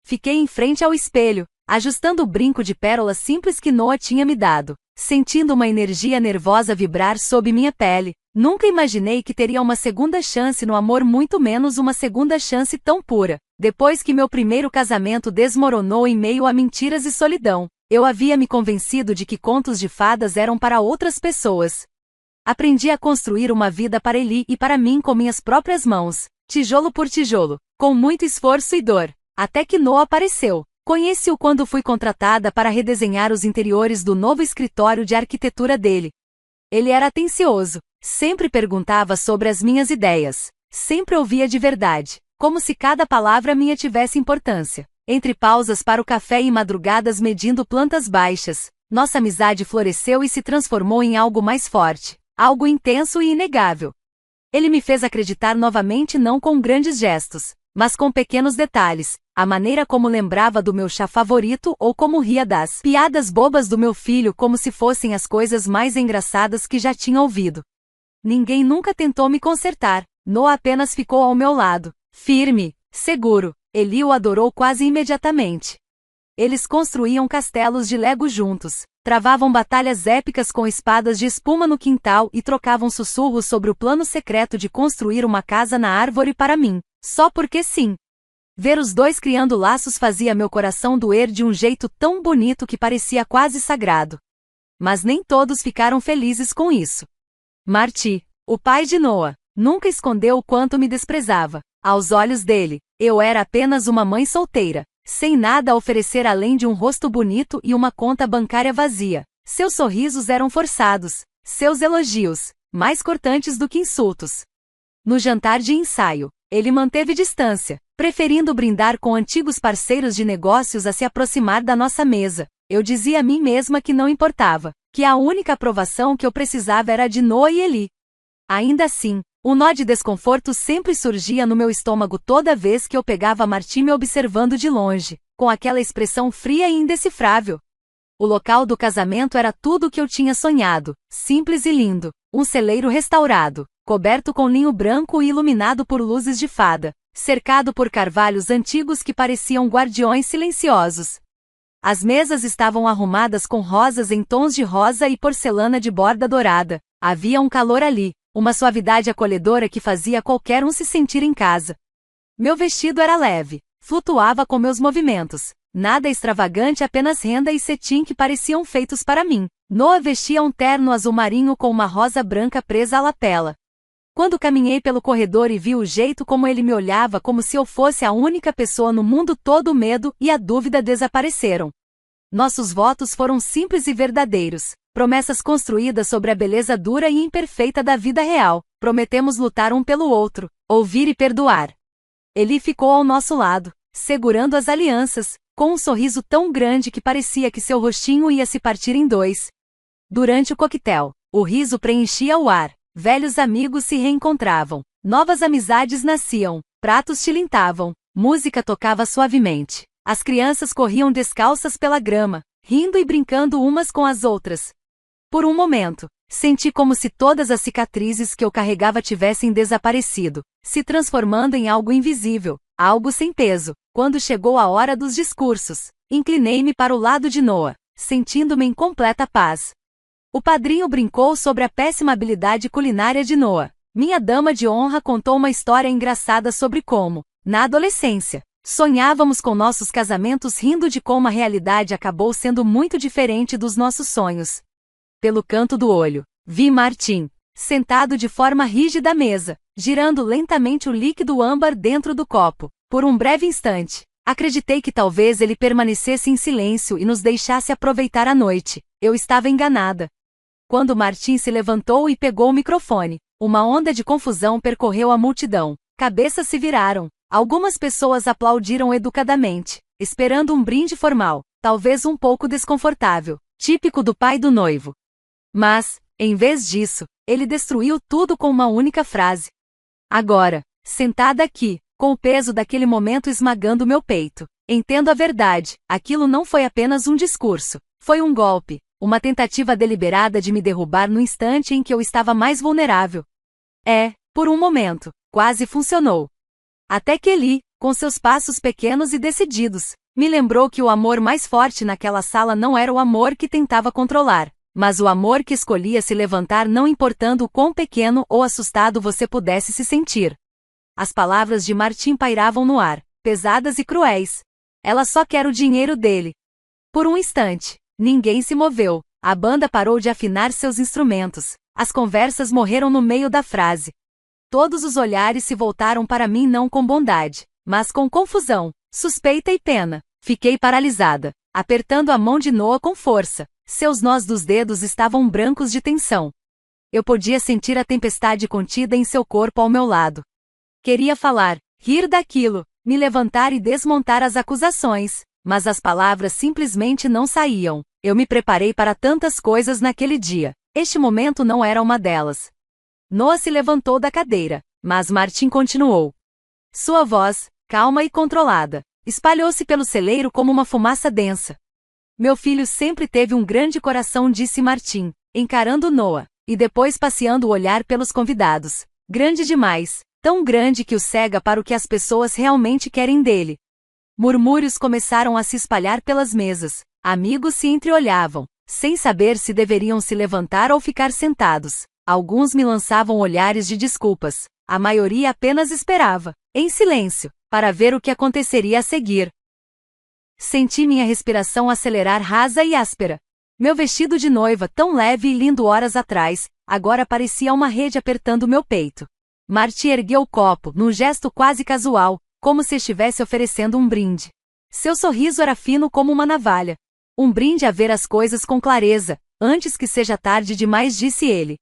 Fiquei em frente ao espelho, ajustando o brinco de pérolas simples que Noah tinha me dado, sentindo uma energia nervosa vibrar sob minha pele. Nunca imaginei que teria uma segunda chance no amor, muito menos uma segunda chance tão pura. Depois que meu primeiro casamento desmoronou em meio a mentiras e solidão, eu havia me convencido de que contos de fadas eram para outras pessoas. Aprendi a construir uma vida para ele e para mim com minhas próprias mãos, tijolo por tijolo, com muito esforço e dor, até que Noah apareceu. Conheci-o quando fui contratada para redesenhar os interiores do novo escritório de arquitetura dele. Ele era atencioso, sempre perguntava sobre as minhas ideias, sempre ouvia de verdade, como se cada palavra minha tivesse importância. Entre pausas para o café e madrugadas medindo plantas baixas, nossa amizade floresceu e se transformou em algo mais forte, algo intenso e inegável. Ele me fez acreditar novamente, não com grandes gestos, mas com pequenos detalhes, a maneira como lembrava do meu chá favorito ou como ria das piadas bobas do meu filho como se fossem as coisas mais engraçadas que já tinha ouvido. Ninguém nunca tentou me consertar, Noah apenas ficou ao meu lado, firme, seguro. Eli o adorou quase imediatamente. Eles construíam castelos de Lego juntos, travavam batalhas épicas com espadas de espuma no quintal e trocavam sussurros sobre o plano secreto de construir uma casa na árvore para mim, só porque sim. Ver os dois criando laços fazia meu coração doer de um jeito tão bonito que parecia quase sagrado. Mas nem todos ficaram felizes com isso. Marty, o pai de Noah, nunca escondeu o quanto me desprezava. Aos olhos dele, eu era apenas uma mãe solteira, sem nada a oferecer além de um rosto bonito e uma conta bancária vazia. Seus sorrisos eram forçados, seus elogios, mais cortantes do que insultos. No jantar de ensaio, ele manteve distância, preferindo brindar com antigos parceiros de negócios a se aproximar da nossa mesa. Eu dizia a mim mesma que não importava, que a única aprovação que eu precisava era de Noah e Eli. Ainda assim, um nó de desconforto sempre surgia no meu estômago toda vez que eu pegava Martim me observando de longe, com aquela expressão fria e indecifrável. O local do casamento era tudo o que eu tinha sonhado, simples e lindo, um celeiro restaurado, coberto com linho branco e iluminado por luzes de fada, cercado por carvalhos antigos que pareciam guardiões silenciosos. As mesas estavam arrumadas com rosas em tons de rosa e porcelana de borda dourada. Havia um calor ali, uma suavidade acolhedora que fazia qualquer um se sentir em casa. Meu vestido era leve, flutuava com meus movimentos, nada extravagante, apenas renda e cetim que pareciam feitos para mim. Noah vestia um terno azul marinho com uma rosa branca presa à lapela. Quando caminhei pelo corredor e vi o jeito como ele me olhava como se eu fosse a única pessoa no mundo todo, o medo e a dúvida desapareceram. Nossos votos foram simples e verdadeiros. Promessas construídas sobre a beleza dura e imperfeita da vida real. Prometemos lutar um pelo outro, ouvir e perdoar. Eli ficou ao nosso lado, segurando as alianças, com um sorriso tão grande que parecia que seu rostinho ia se partir em dois. Durante o coquetel, o riso preenchia o ar, velhos amigos se reencontravam, novas amizades nasciam, pratos tilintavam, música tocava suavemente. As crianças corriam descalças pela grama, rindo e brincando umas com as outras. Por um momento, senti como se todas as cicatrizes que eu carregava tivessem desaparecido, se transformando em algo invisível, algo sem peso. Quando chegou a hora dos discursos, inclinei-me para o lado de Noah, sentindo-me em completa paz. O padrinho brincou sobre a péssima habilidade culinária de Noah. Minha dama de honra contou uma história engraçada sobre como, na adolescência, sonhávamos com nossos casamentos, rindo de como a realidade acabou sendo muito diferente dos nossos sonhos. Pelo canto do olho, vi Martim, sentado de forma rígida à mesa, girando lentamente o líquido âmbar dentro do copo. Por um breve instante, acreditei que talvez ele permanecesse em silêncio e nos deixasse aproveitar a noite. Eu estava enganada. Quando Martim se levantou e pegou o microfone, uma onda de confusão percorreu a multidão. Cabeças se viraram. Algumas pessoas aplaudiram educadamente, esperando um brinde formal, talvez um pouco desconfortável, típico do pai do noivo. Mas, em vez disso, ele destruiu tudo com uma única frase. Agora, sentada aqui, com o peso daquele momento esmagando meu peito, entendo a verdade, aquilo não foi apenas um discurso, foi um golpe, uma tentativa deliberada de me derrubar no instante em que eu estava mais vulnerável. Por um momento, quase funcionou. Até que Eli, com seus passos pequenos e decididos, me lembrou que o amor mais forte naquela sala não era o amor que tentava controlar, mas o amor que escolhia se levantar não importando o quão pequeno ou assustado você pudesse se sentir. As palavras de Martim pairavam no ar, pesadas e cruéis. Ela só quer o dinheiro dele. Por um instante, ninguém se moveu, a banda parou de afinar seus instrumentos, as conversas morreram no meio da frase. Todos os olhares se voltaram para mim não com bondade, mas com confusão, suspeita e pena. Fiquei paralisada, apertando a mão de Noah com força. Seus nós dos dedos estavam brancos de tensão. Eu podia sentir a tempestade contida em seu corpo ao meu lado. Queria falar, rir daquilo, me levantar e desmontar as acusações, mas as palavras simplesmente não saíam. Eu me preparei para tantas coisas naquele dia. Este momento não era uma delas. Noah se levantou da cadeira, mas Martim continuou. Sua voz, calma e controlada, espalhou-se pelo celeiro como uma fumaça densa. Meu filho sempre teve um grande coração, disse Martim, encarando Noah, e depois passeando o olhar pelos convidados. Grande demais, tão grande que o cega para o que as pessoas realmente querem dele. Murmúrios começaram a se espalhar pelas mesas. Amigos se entreolhavam, sem saber se deveriam se levantar ou ficar sentados. Alguns me lançavam olhares de desculpas. A maioria apenas esperava, em silêncio, para ver o que aconteceria a seguir. Senti minha respiração acelerar rasa e áspera. Meu vestido de noiva, tão leve e lindo horas atrás, agora parecia uma rede apertando meu peito. Martim ergueu o copo, num gesto quase casual, como se estivesse oferecendo um brinde. Seu sorriso era fino como uma navalha. Um brinde a ver as coisas com clareza, antes que seja tarde demais, disse ele.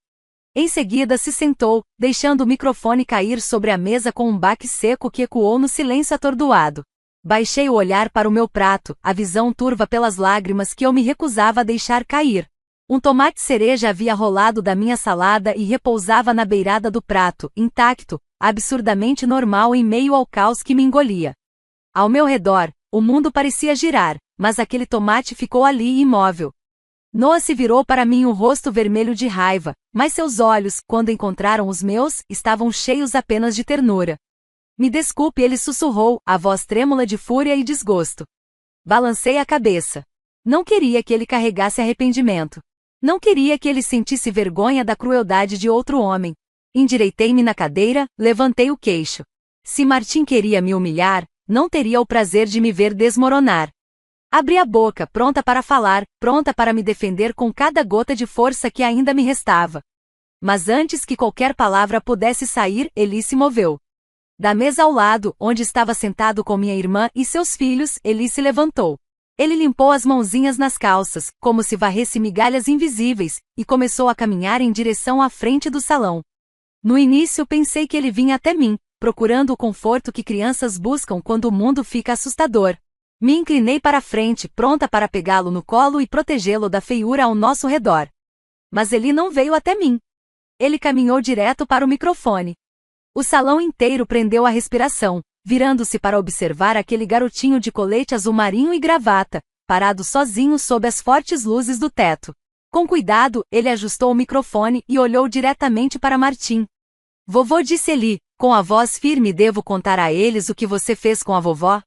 Em seguida se sentou, deixando o microfone cair sobre a mesa com um baque seco que ecoou no silêncio atordoado. Baixei o olhar para o meu prato, a visão turva pelas lágrimas que eu me recusava a deixar cair. Um tomate cereja havia rolado da minha salada e repousava na beirada do prato, intacto, absurdamente normal em meio ao caos que me engolia. Ao meu redor, o mundo parecia girar, mas aquele tomate ficou ali imóvel. Noah se virou para mim, o rosto vermelho de raiva, mas seus olhos, quando encontraram os meus, estavam cheios apenas de ternura. Me desculpe, ele sussurrou, a voz trêmula de fúria e desgosto. Balancei a cabeça. Não queria que ele carregasse arrependimento. Não queria que ele sentisse vergonha da crueldade de outro homem. Endireitei-me na cadeira, levantei o queixo. Se Martim queria me humilhar, não teria o prazer de me ver desmoronar. Abri a boca, pronta para falar, pronta para me defender com cada gota de força que ainda me restava. Mas antes que qualquer palavra pudesse sair, Eli se moveu. Da mesa ao lado, onde estava sentado com minha irmã e seus filhos, Eli se levantou. Ele limpou as mãozinhas nas calças, como se varresse migalhas invisíveis, e começou a caminhar em direção à frente do salão. No início pensei que ele vinha até mim, procurando o conforto que crianças buscam quando o mundo fica assustador. Me inclinei para a frente, pronta para pegá-lo no colo e protegê-lo da feiura ao nosso redor. Mas ele não veio até mim. Ele caminhou direto para o microfone. O salão inteiro prendeu a respiração, virando-se para observar aquele garotinho de colete azul marinho e gravata, parado sozinho sob as fortes luzes do teto. Com cuidado, ele ajustou o microfone e olhou diretamente para Martim. Vovô, disse Eli, com a voz firme, devo contar a eles o que você fez com a vovó?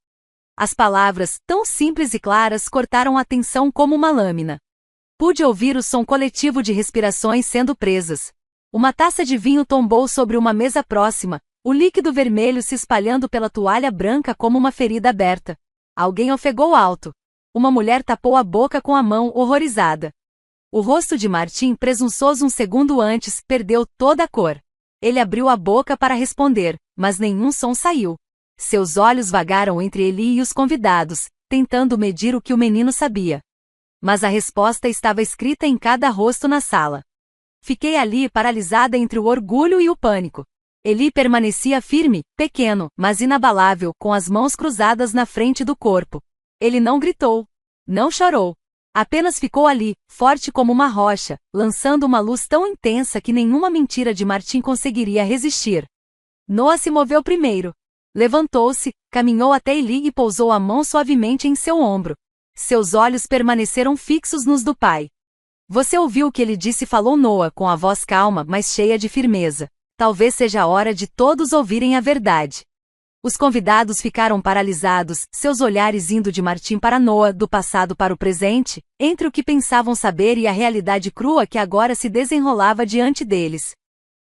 As palavras, tão simples e claras, cortaram a tensão como uma lâmina. Pude ouvir o som coletivo de respirações sendo presas. Uma taça de vinho tombou sobre uma mesa próxima, o líquido vermelho se espalhando pela toalha branca como uma ferida aberta. Alguém ofegou alto. Uma mulher tapou a boca com a mão, horrorizada. O rosto de Martim, presunçoso um segundo antes, perdeu toda a cor. Ele abriu a boca para responder, mas nenhum som saiu. Seus olhos vagaram entre ele e os convidados, tentando medir o que o menino sabia. Mas a resposta estava escrita em cada rosto na sala. Fiquei ali paralisada entre o orgulho e o pânico. Eli permanecia firme, pequeno, mas inabalável, com as mãos cruzadas na frente do corpo. Ele não gritou. Não chorou. Apenas ficou ali, forte como uma rocha, lançando uma luz tão intensa que nenhuma mentira de Martim conseguiria resistir. Noah se moveu primeiro. Levantou-se, caminhou até Eli e pousou a mão suavemente em seu ombro. Seus olhos permaneceram fixos nos do pai. Você ouviu o que ele disse, falou Noah com a voz calma, mas cheia de firmeza. Talvez seja a hora de todos ouvirem a verdade. Os convidados ficaram paralisados, seus olhares indo de Martim para Noah, do passado para o presente, entre o que pensavam saber e a realidade crua que agora se desenrolava diante deles.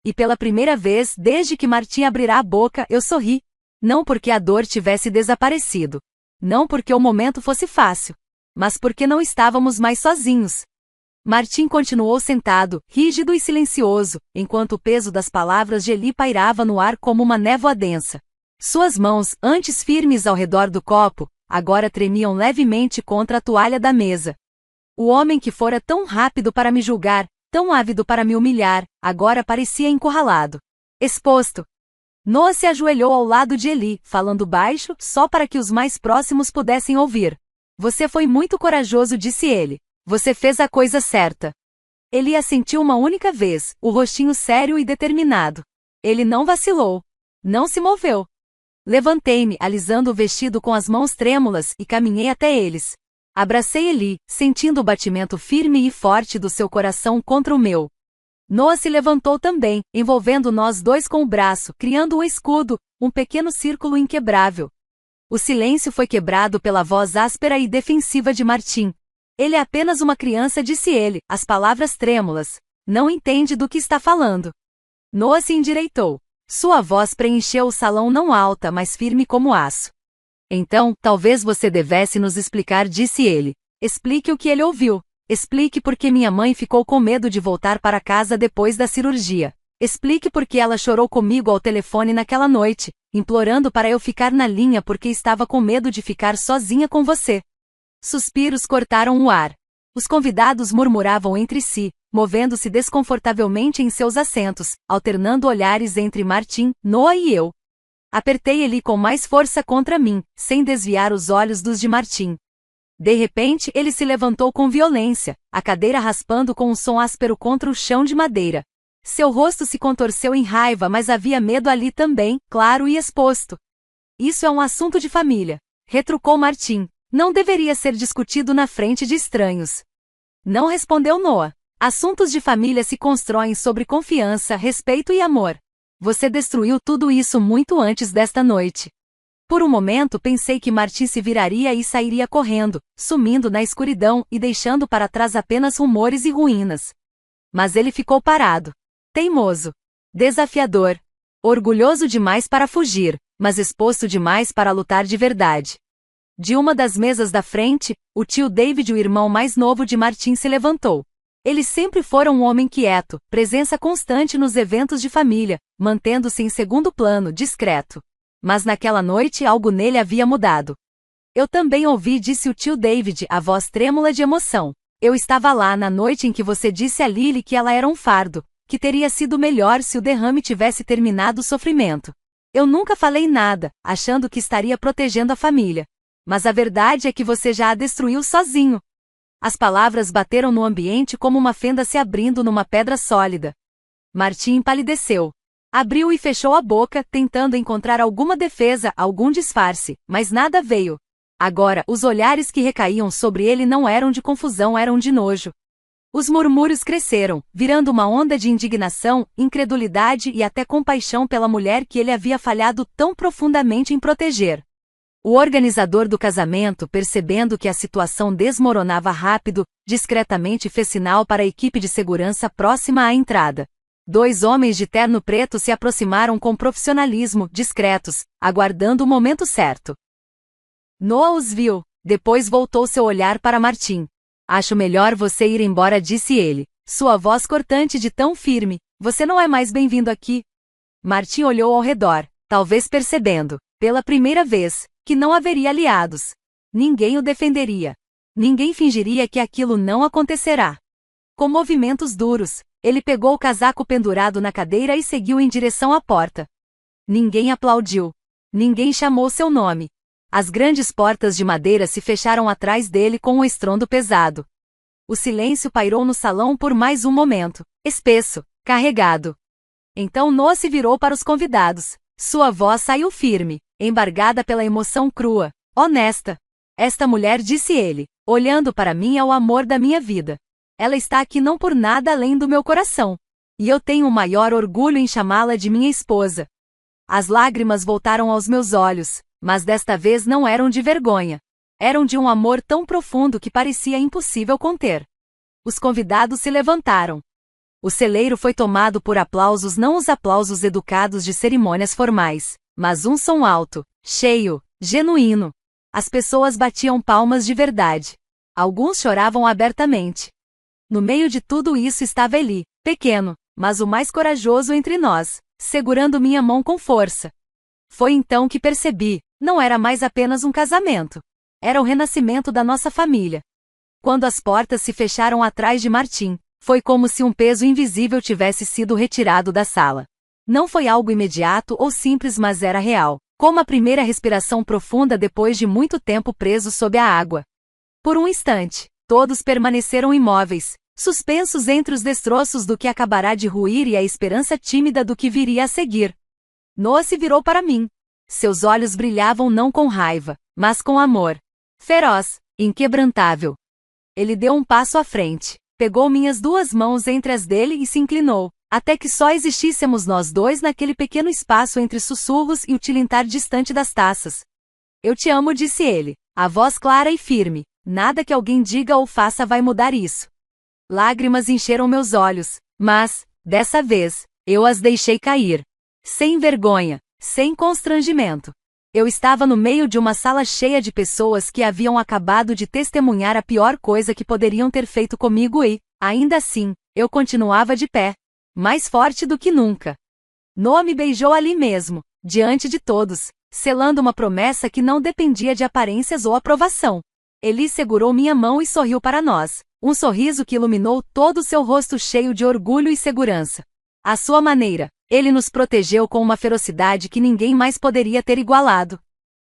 E pela primeira vez desde que Martim abrirá a boca, eu sorri. Não porque a dor tivesse desaparecido. Não porque o momento fosse fácil. Mas porque não estávamos mais sozinhos. Martim continuou sentado, rígido e silencioso, enquanto o peso das palavras de Eli pairava no ar como uma névoa densa. Suas mãos, antes firmes ao redor do copo, agora tremiam levemente contra a toalha da mesa. O homem que fora tão rápido para me julgar, tão ávido para me humilhar, agora parecia encurralado. Exposto. Noah se ajoelhou ao lado de Eli, falando baixo, só para que os mais próximos pudessem ouvir. Você foi muito corajoso, disse ele. Você fez a coisa certa. Eli assentiu uma única vez, o rostinho sério e determinado. Ele não vacilou. Não se moveu. Levantei-me, alisando o vestido com as mãos trêmulas, e caminhei até eles. Abracei Eli, sentindo o batimento firme e forte do seu coração contra o meu. Noah se levantou também, envolvendo nós dois com o braço, criando um escudo, um pequeno círculo inquebrável. O silêncio foi quebrado pela voz áspera e defensiva de Martim. Ele é apenas uma criança, disse ele, as palavras trêmulas. Não entende do que está falando. Noah se endireitou. Sua voz preencheu o salão, não alta, mas firme como aço. Então, talvez você devesse nos explicar, disse ele. Explique o que ele ouviu. Explique por que minha mãe ficou com medo de voltar para casa depois da cirurgia. Explique por que ela chorou comigo ao telefone naquela noite, implorando para eu ficar na linha porque estava com medo de ficar sozinha com você. Suspiros cortaram o ar. Os convidados murmuravam entre si, movendo-se desconfortavelmente em seus assentos, alternando olhares entre Martim, Noah e eu. Apertei Eli com mais força contra mim, sem desviar os olhos dos de Martim. De repente, ele se levantou com violência, a cadeira raspando com um som áspero contra o chão de madeira. Seu rosto se contorceu em raiva, mas havia medo ali também, claro e exposto. Isso é um assunto de família, retrucou Martim. Não deveria ser discutido na frente de estranhos. Não, respondeu Noah. Assuntos de família se constroem sobre confiança, respeito e amor. Você destruiu tudo isso muito antes desta noite. Por um momento pensei que Martim se viraria e sairia correndo, sumindo na escuridão e deixando para trás apenas rumores e ruínas. Mas ele ficou parado. Teimoso. Desafiador. Orgulhoso demais para fugir, mas exposto demais para lutar de verdade. De uma das mesas da frente, o tio David, o irmão mais novo de Martim, se levantou. Eles sempre foram um homem quieto, presença constante nos eventos de família, mantendo-se em segundo plano, discreto. Mas naquela noite algo nele havia mudado. Eu também ouvi, disse o tio David, a voz trêmula de emoção. Eu estava lá na noite em que você disse a Lily que ela era um fardo, que teria sido melhor se o derrame tivesse terminado o sofrimento. Eu nunca falei nada, achando que estaria protegendo a família. Mas a verdade é que você já a destruiu sozinho. As palavras bateram no ambiente como uma fenda se abrindo numa pedra sólida. Martim empalideceu. Abriu e fechou a boca, tentando encontrar alguma defesa, algum disfarce, mas nada veio. Agora, os olhares que recaíam sobre ele não eram de confusão, eram de nojo. Os murmúrios cresceram, virando uma onda de indignação, incredulidade e até compaixão pela mulher que ele havia falhado tão profundamente em proteger. O organizador do casamento, percebendo que a situação desmoronava rápido, discretamente fez sinal para a equipe de segurança próxima à entrada. 2 homens de terno preto se aproximaram com profissionalismo, discretos, aguardando o momento certo. Noah os viu, depois voltou seu olhar para Martim. Acho melhor você ir embora, disse ele, sua voz cortante de tão firme. Você não é mais bem-vindo aqui. Martin olhou ao redor, talvez percebendo, pela primeira vez, que não haveria aliados. Ninguém o defenderia. Ninguém fingiria que aquilo não acontecerá. Com movimentos duros, ele pegou o casaco pendurado na cadeira e seguiu em direção à porta. Ninguém aplaudiu. Ninguém chamou seu nome. As grandes portas de madeira se fecharam atrás dele com um estrondo pesado. O silêncio pairou no salão por mais um momento, espesso, carregado. Então Noah se virou para os convidados. Sua voz saiu firme, embargada pela emoção crua, honesta. Esta mulher, disse ele, olhando para mim, é o amor da minha vida. Ela está aqui não por nada além do meu coração. E eu tenho o maior orgulho em chamá-la de minha esposa. As lágrimas voltaram aos meus olhos, mas desta vez não eram de vergonha. Eram de um amor tão profundo que parecia impossível conter. Os convidados se levantaram. O celeiro foi tomado por aplausos, não os aplausos educados de cerimônias formais, mas um som alto, cheio, genuíno. As pessoas batiam palmas de verdade. Alguns choravam abertamente. No meio de tudo isso estava Eli, pequeno, mas o mais corajoso entre nós, segurando minha mão com força. Foi então que percebi, não era mais apenas um casamento. Era o renascimento da nossa família. Quando as portas se fecharam atrás de Martin, foi como se um peso invisível tivesse sido retirado da sala. Não foi algo imediato ou simples, mas era real, como a primeira respiração profunda depois de muito tempo preso sob a água. Por um instante, todos permaneceram imóveis, suspensos entre os destroços do que acabará de ruir e a esperança tímida do que viria a seguir. Noah se virou para mim. Seus olhos brilhavam não com raiva, mas com amor. Feroz, inquebrantável. Ele deu um passo à frente, pegou minhas duas mãos entre as dele e se inclinou, até que só existíssemos nós dois naquele pequeno espaço entre sussurros e o tilintar distante das taças. Eu te amo, disse ele, a voz clara e firme. Nada que alguém diga ou faça vai mudar isso. Lágrimas encheram meus olhos, mas, dessa vez, eu as deixei cair. Sem vergonha, sem constrangimento. Eu estava no meio de uma sala cheia de pessoas que haviam acabado de testemunhar a pior coisa que poderiam ter feito comigo e, ainda assim, eu continuava de pé. Mais forte do que nunca. Noah me beijou ali mesmo, diante de todos, selando uma promessa que não dependia de aparências ou aprovação. Eli segurou minha mão e sorriu para nós, um sorriso que iluminou todo o seu rosto cheio de orgulho e segurança. À sua maneira, ele nos protegeu com uma ferocidade que ninguém mais poderia ter igualado.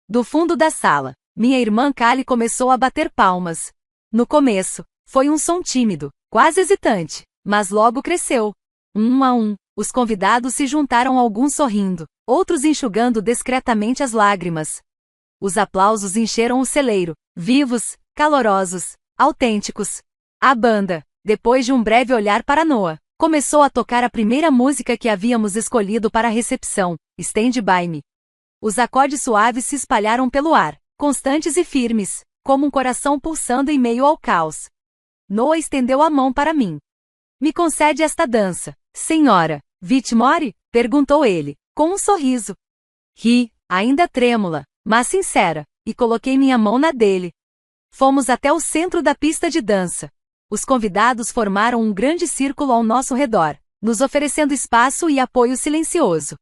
Do fundo da sala, minha irmã Callie começou a bater palmas. No começo, foi um som tímido, quase hesitante, mas logo cresceu. Um a um, os convidados se juntaram, alguns sorrindo, outros enxugando discretamente as lágrimas. Os aplausos encheram o celeiro, vivos, calorosos, autênticos. A banda, depois de um breve olhar para Noah, começou a tocar a primeira música que havíamos escolhido para a recepção, Stand By Me. Os acordes suaves se espalharam pelo ar, constantes e firmes, como um coração pulsando em meio ao caos. Noah estendeu a mão para mim. Me concede esta dança, senhora Whitmore? Perguntou ele, com um sorriso. Ri, ainda trêmula, mas sincera, e coloquei minha mão na dele. Fomos até o centro da pista de dança. Os convidados formaram um grande círculo ao nosso redor, nos oferecendo espaço e apoio silencioso.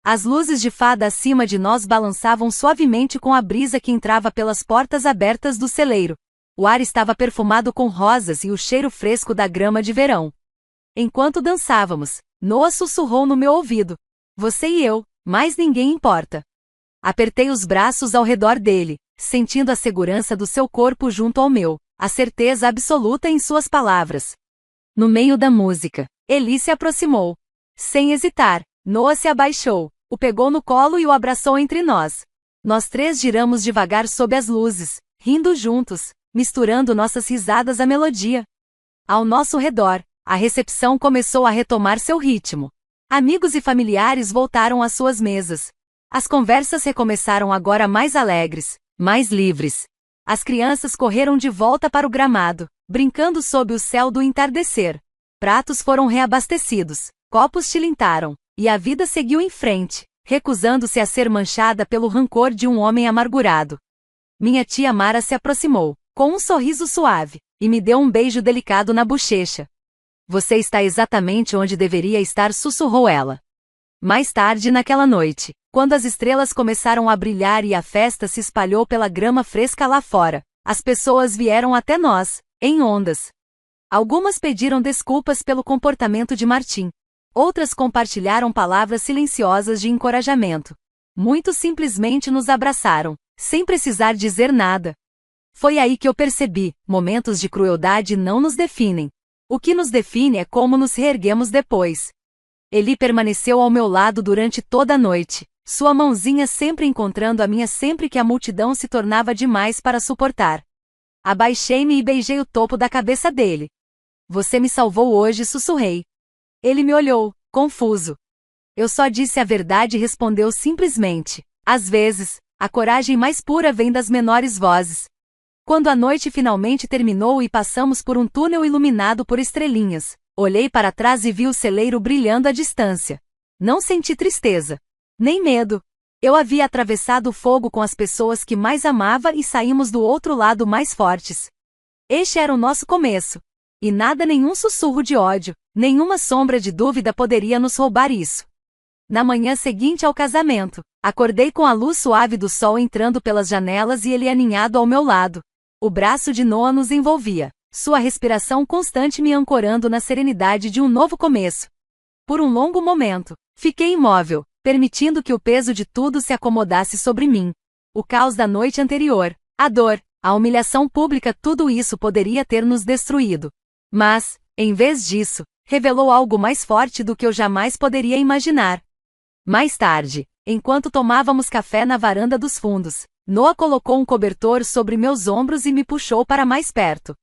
As luzes de fada acima de nós balançavam suavemente com a brisa que entrava pelas portas abertas do celeiro. O ar estava perfumado com rosas e o cheiro fresco da grama de verão. Enquanto dançávamos, Noah sussurrou no meu ouvido. Você e eu, mais ninguém importa. Apertei os braços ao redor dele, sentindo a segurança do seu corpo junto ao meu, a certeza absoluta em suas palavras. No meio da música, Eli se aproximou. Sem hesitar, Noah se abaixou, o pegou no colo e o abraçou entre nós. Nós três giramos devagar sob as luzes, rindo juntos, misturando nossas risadas à melodia. Ao nosso redor, a recepção começou a retomar seu ritmo. Amigos e familiares voltaram às suas mesas. As conversas recomeçaram agora mais alegres, mais livres. As crianças correram de volta para o gramado, brincando sob o céu do entardecer. Pratos foram reabastecidos, copos tilintaram, e a vida seguiu em frente, recusando-se a ser manchada pelo rancor de um homem amargurado. Minha tia Mara se aproximou, com um sorriso suave. e me deu um beijo delicado na bochecha. Você está exatamente onde deveria estar, sussurrou ela. Mais tarde naquela noite, quando as estrelas começaram a brilhar e a festa se espalhou pela grama fresca lá fora, as pessoas vieram até nós, em ondas. Algumas pediram desculpas pelo comportamento de Martim. Outras compartilharam palavras silenciosas de encorajamento. Muitos simplesmente nos abraçaram, sem precisar dizer nada. Foi aí que eu percebi: momentos de crueldade não nos definem. O que nos define é como nos reerguemos depois. Eli permaneceu ao meu lado durante toda a noite, sua mãozinha sempre encontrando a minha sempre que a multidão se tornava demais para suportar. Abaixei-me e beijei o topo da cabeça dele. Você me salvou hoje, sussurrei. Ele me olhou, confuso. Eu só disse a verdade e respondeu simplesmente. Às vezes, a coragem mais pura vem das menores vozes. Quando a noite finalmente terminou e passamos por um túnel iluminado por estrelinhas, olhei para trás e vi o celeiro brilhando à distância. Não senti tristeza, nem medo. Eu havia atravessado o fogo com as pessoas que mais amava e saímos do outro lado mais fortes. Este era o nosso começo. E nada, nenhum sussurro de ódio, nenhuma sombra de dúvida poderia nos roubar isso. Na manhã seguinte ao casamento, acordei com a luz suave do sol entrando pelas janelas e ele aninhado ao meu lado. O braço de Noah nos envolvia, sua respiração constante me ancorando na serenidade de um novo começo. Por um longo momento, fiquei imóvel, permitindo que o peso de tudo se acomodasse sobre mim. O caos da noite anterior, a dor, a humilhação pública, tudo isso poderia ter nos destruído. Mas, em vez disso, revelou algo mais forte do que eu jamais poderia imaginar. Mais tarde, enquanto tomávamos café na varanda dos fundos, Noah colocou um cobertor sobre meus ombros e me puxou para mais perto.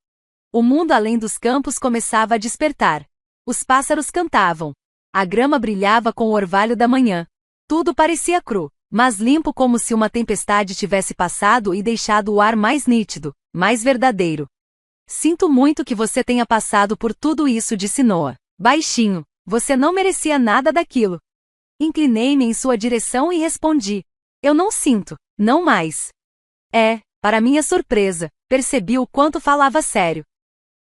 O mundo além dos campos começava a despertar. Os pássaros cantavam. A grama brilhava com o orvalho da manhã. Tudo parecia cru, mas limpo, como se uma tempestade tivesse passado e deixado o ar mais nítido, mais verdadeiro. Sinto muito que você tenha passado por tudo isso, disse Noah, baixinho. Você não merecia nada daquilo. Inclinei-me em sua direção e respondi. Eu não sinto, não mais. Para minha surpresa, percebi o quanto falava sério.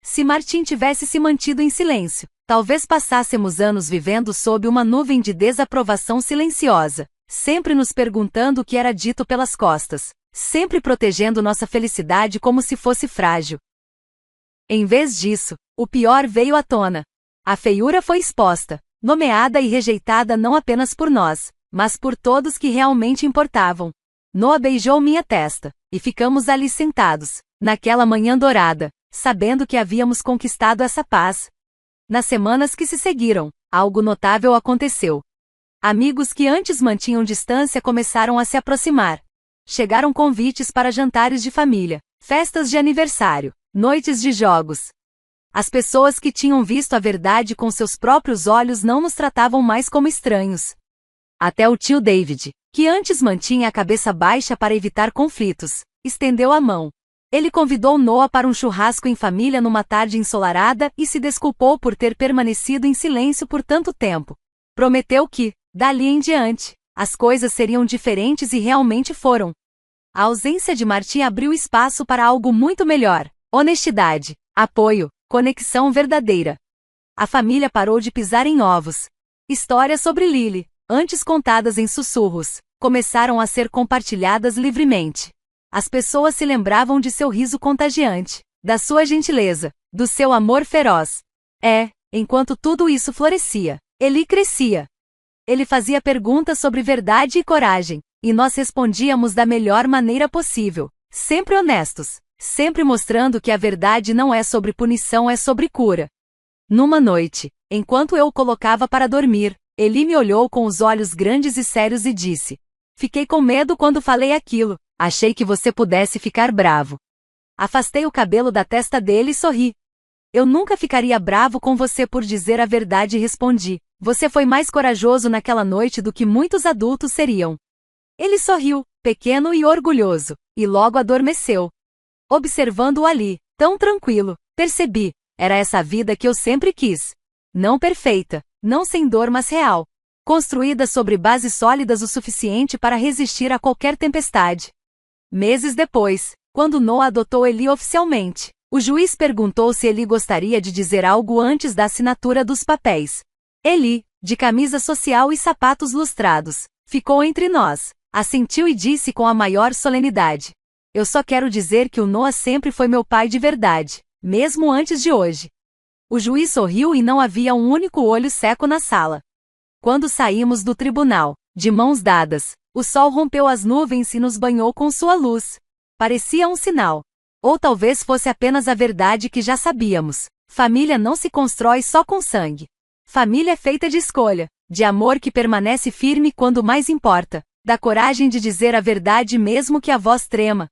Se Martim tivesse se mantido em silêncio, talvez passássemos anos vivendo sob uma nuvem de desaprovação silenciosa, sempre nos perguntando o que era dito pelas costas, sempre protegendo nossa felicidade como se fosse frágil. Em vez disso, o pior veio à tona. A feiura foi exposta, nomeada e rejeitada não apenas por nós, mas por todos que realmente importavam. Noah beijou minha testa, e ficamos ali sentados, naquela manhã dourada, sabendo que havíamos conquistado essa paz. Nas semanas que se seguiram, algo notável aconteceu. Amigos que antes mantinham distância começaram a se aproximar. Chegaram convites para jantares de família, festas de aniversário, noites de jogos. As pessoas que tinham visto a verdade com seus próprios olhos não nos tratavam mais como estranhos. Até o tio David, que antes mantinha a cabeça baixa para evitar conflitos, estendeu a mão. Ele convidou Noah para um churrasco em família numa tarde ensolarada e se desculpou por ter permanecido em silêncio por tanto tempo. Prometeu que, dali em diante, as coisas seriam diferentes e realmente foram. A ausência de Martim abriu espaço para algo muito melhor: honestidade, apoio, conexão verdadeira. A família parou de pisar em ovos. Histórias sobre Lily, antes contadas em sussurros, começaram a ser compartilhadas livremente. As pessoas se lembravam de seu riso contagiante, da sua gentileza, do seu amor feroz. Enquanto tudo isso florescia, Eli crescia. Ele fazia perguntas sobre verdade e coragem, e nós respondíamos da melhor maneira possível, sempre honestos, sempre mostrando que a verdade não é sobre punição, é sobre cura. Numa noite, enquanto eu o colocava para dormir, Eli me olhou com os olhos grandes e sérios e disse: "Fiquei com medo quando falei aquilo. Achei que você pudesse ficar bravo." Afastei o cabelo da testa dele e sorri. "Eu nunca ficaria bravo com você por dizer a verdade", respondi. "Você foi mais corajoso naquela noite do que muitos adultos seriam." Ele sorriu, pequeno e orgulhoso, e logo adormeceu. Observando-o ali, tão tranquilo, percebi: era essa a vida que eu sempre quis. Não perfeita, não sem dor, mas real. Construída sobre bases sólidas o suficiente para resistir a qualquer tempestade. Meses depois, quando Noah adotou Eli oficialmente, O juiz perguntou se Eli gostaria de dizer algo antes da assinatura dos papéis. Eli, de camisa social e sapatos lustrados, ficou entre nós, assentiu e disse com a maior solenidade: eu só quero dizer que o Noah sempre foi meu pai de verdade, mesmo antes de hoje. O juiz sorriu e não havia um único olho seco na sala. Quando saímos do tribunal, de mãos dadas, o sol rompeu as nuvens e nos banhou com sua luz. Parecia um sinal. Ou talvez fosse apenas a verdade que já sabíamos. Família não se constrói só com sangue. Família é feita de escolha, de amor que permanece firme quando mais importa, da coragem de dizer a verdade mesmo que a voz trema.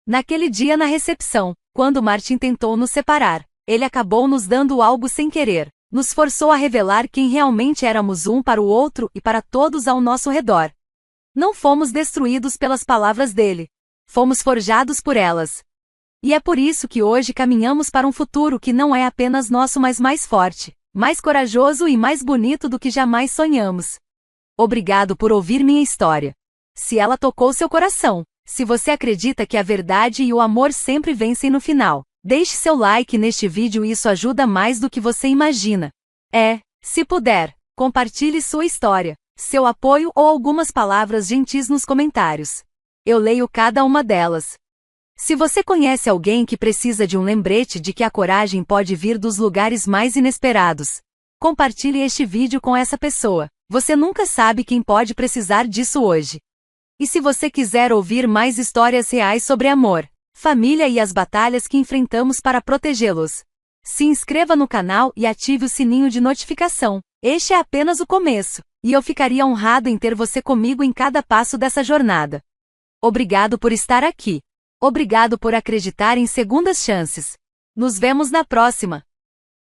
Naquele dia na recepção, quando Martin tentou nos separar, ele acabou nos dando algo sem querer. Nos forçou a revelar quem realmente éramos um para o outro e para todos ao nosso redor. Não fomos destruídos pelas palavras dele. Fomos forjados por elas. E é por isso que hoje caminhamos para um futuro que não é apenas nosso, mas mais forte, mais corajoso e mais bonito do que jamais sonhamos. Obrigado por ouvir minha história. Se ela tocou seu coração, se você acredita que a verdade e o amor sempre vencem no final, deixe seu like neste vídeo, isso ajuda mais do que você imagina. Se puder, compartilhe sua história, seu apoio ou algumas palavras gentis nos comentários. Eu leio cada uma delas. Se você conhece alguém que precisa de um lembrete de que a coragem pode vir dos lugares mais inesperados, compartilhe este vídeo com essa pessoa. Você nunca sabe quem pode precisar disso hoje. E se você quiser ouvir mais histórias reais sobre amor, família e as batalhas que enfrentamos para protegê-los, se inscreva no canal e ative o sininho de notificação. Este é apenas o começo, e eu ficaria honrado em ter você comigo em cada passo dessa jornada. Obrigado por estar aqui. Obrigado por acreditar em segundas chances. Nos vemos na próxima.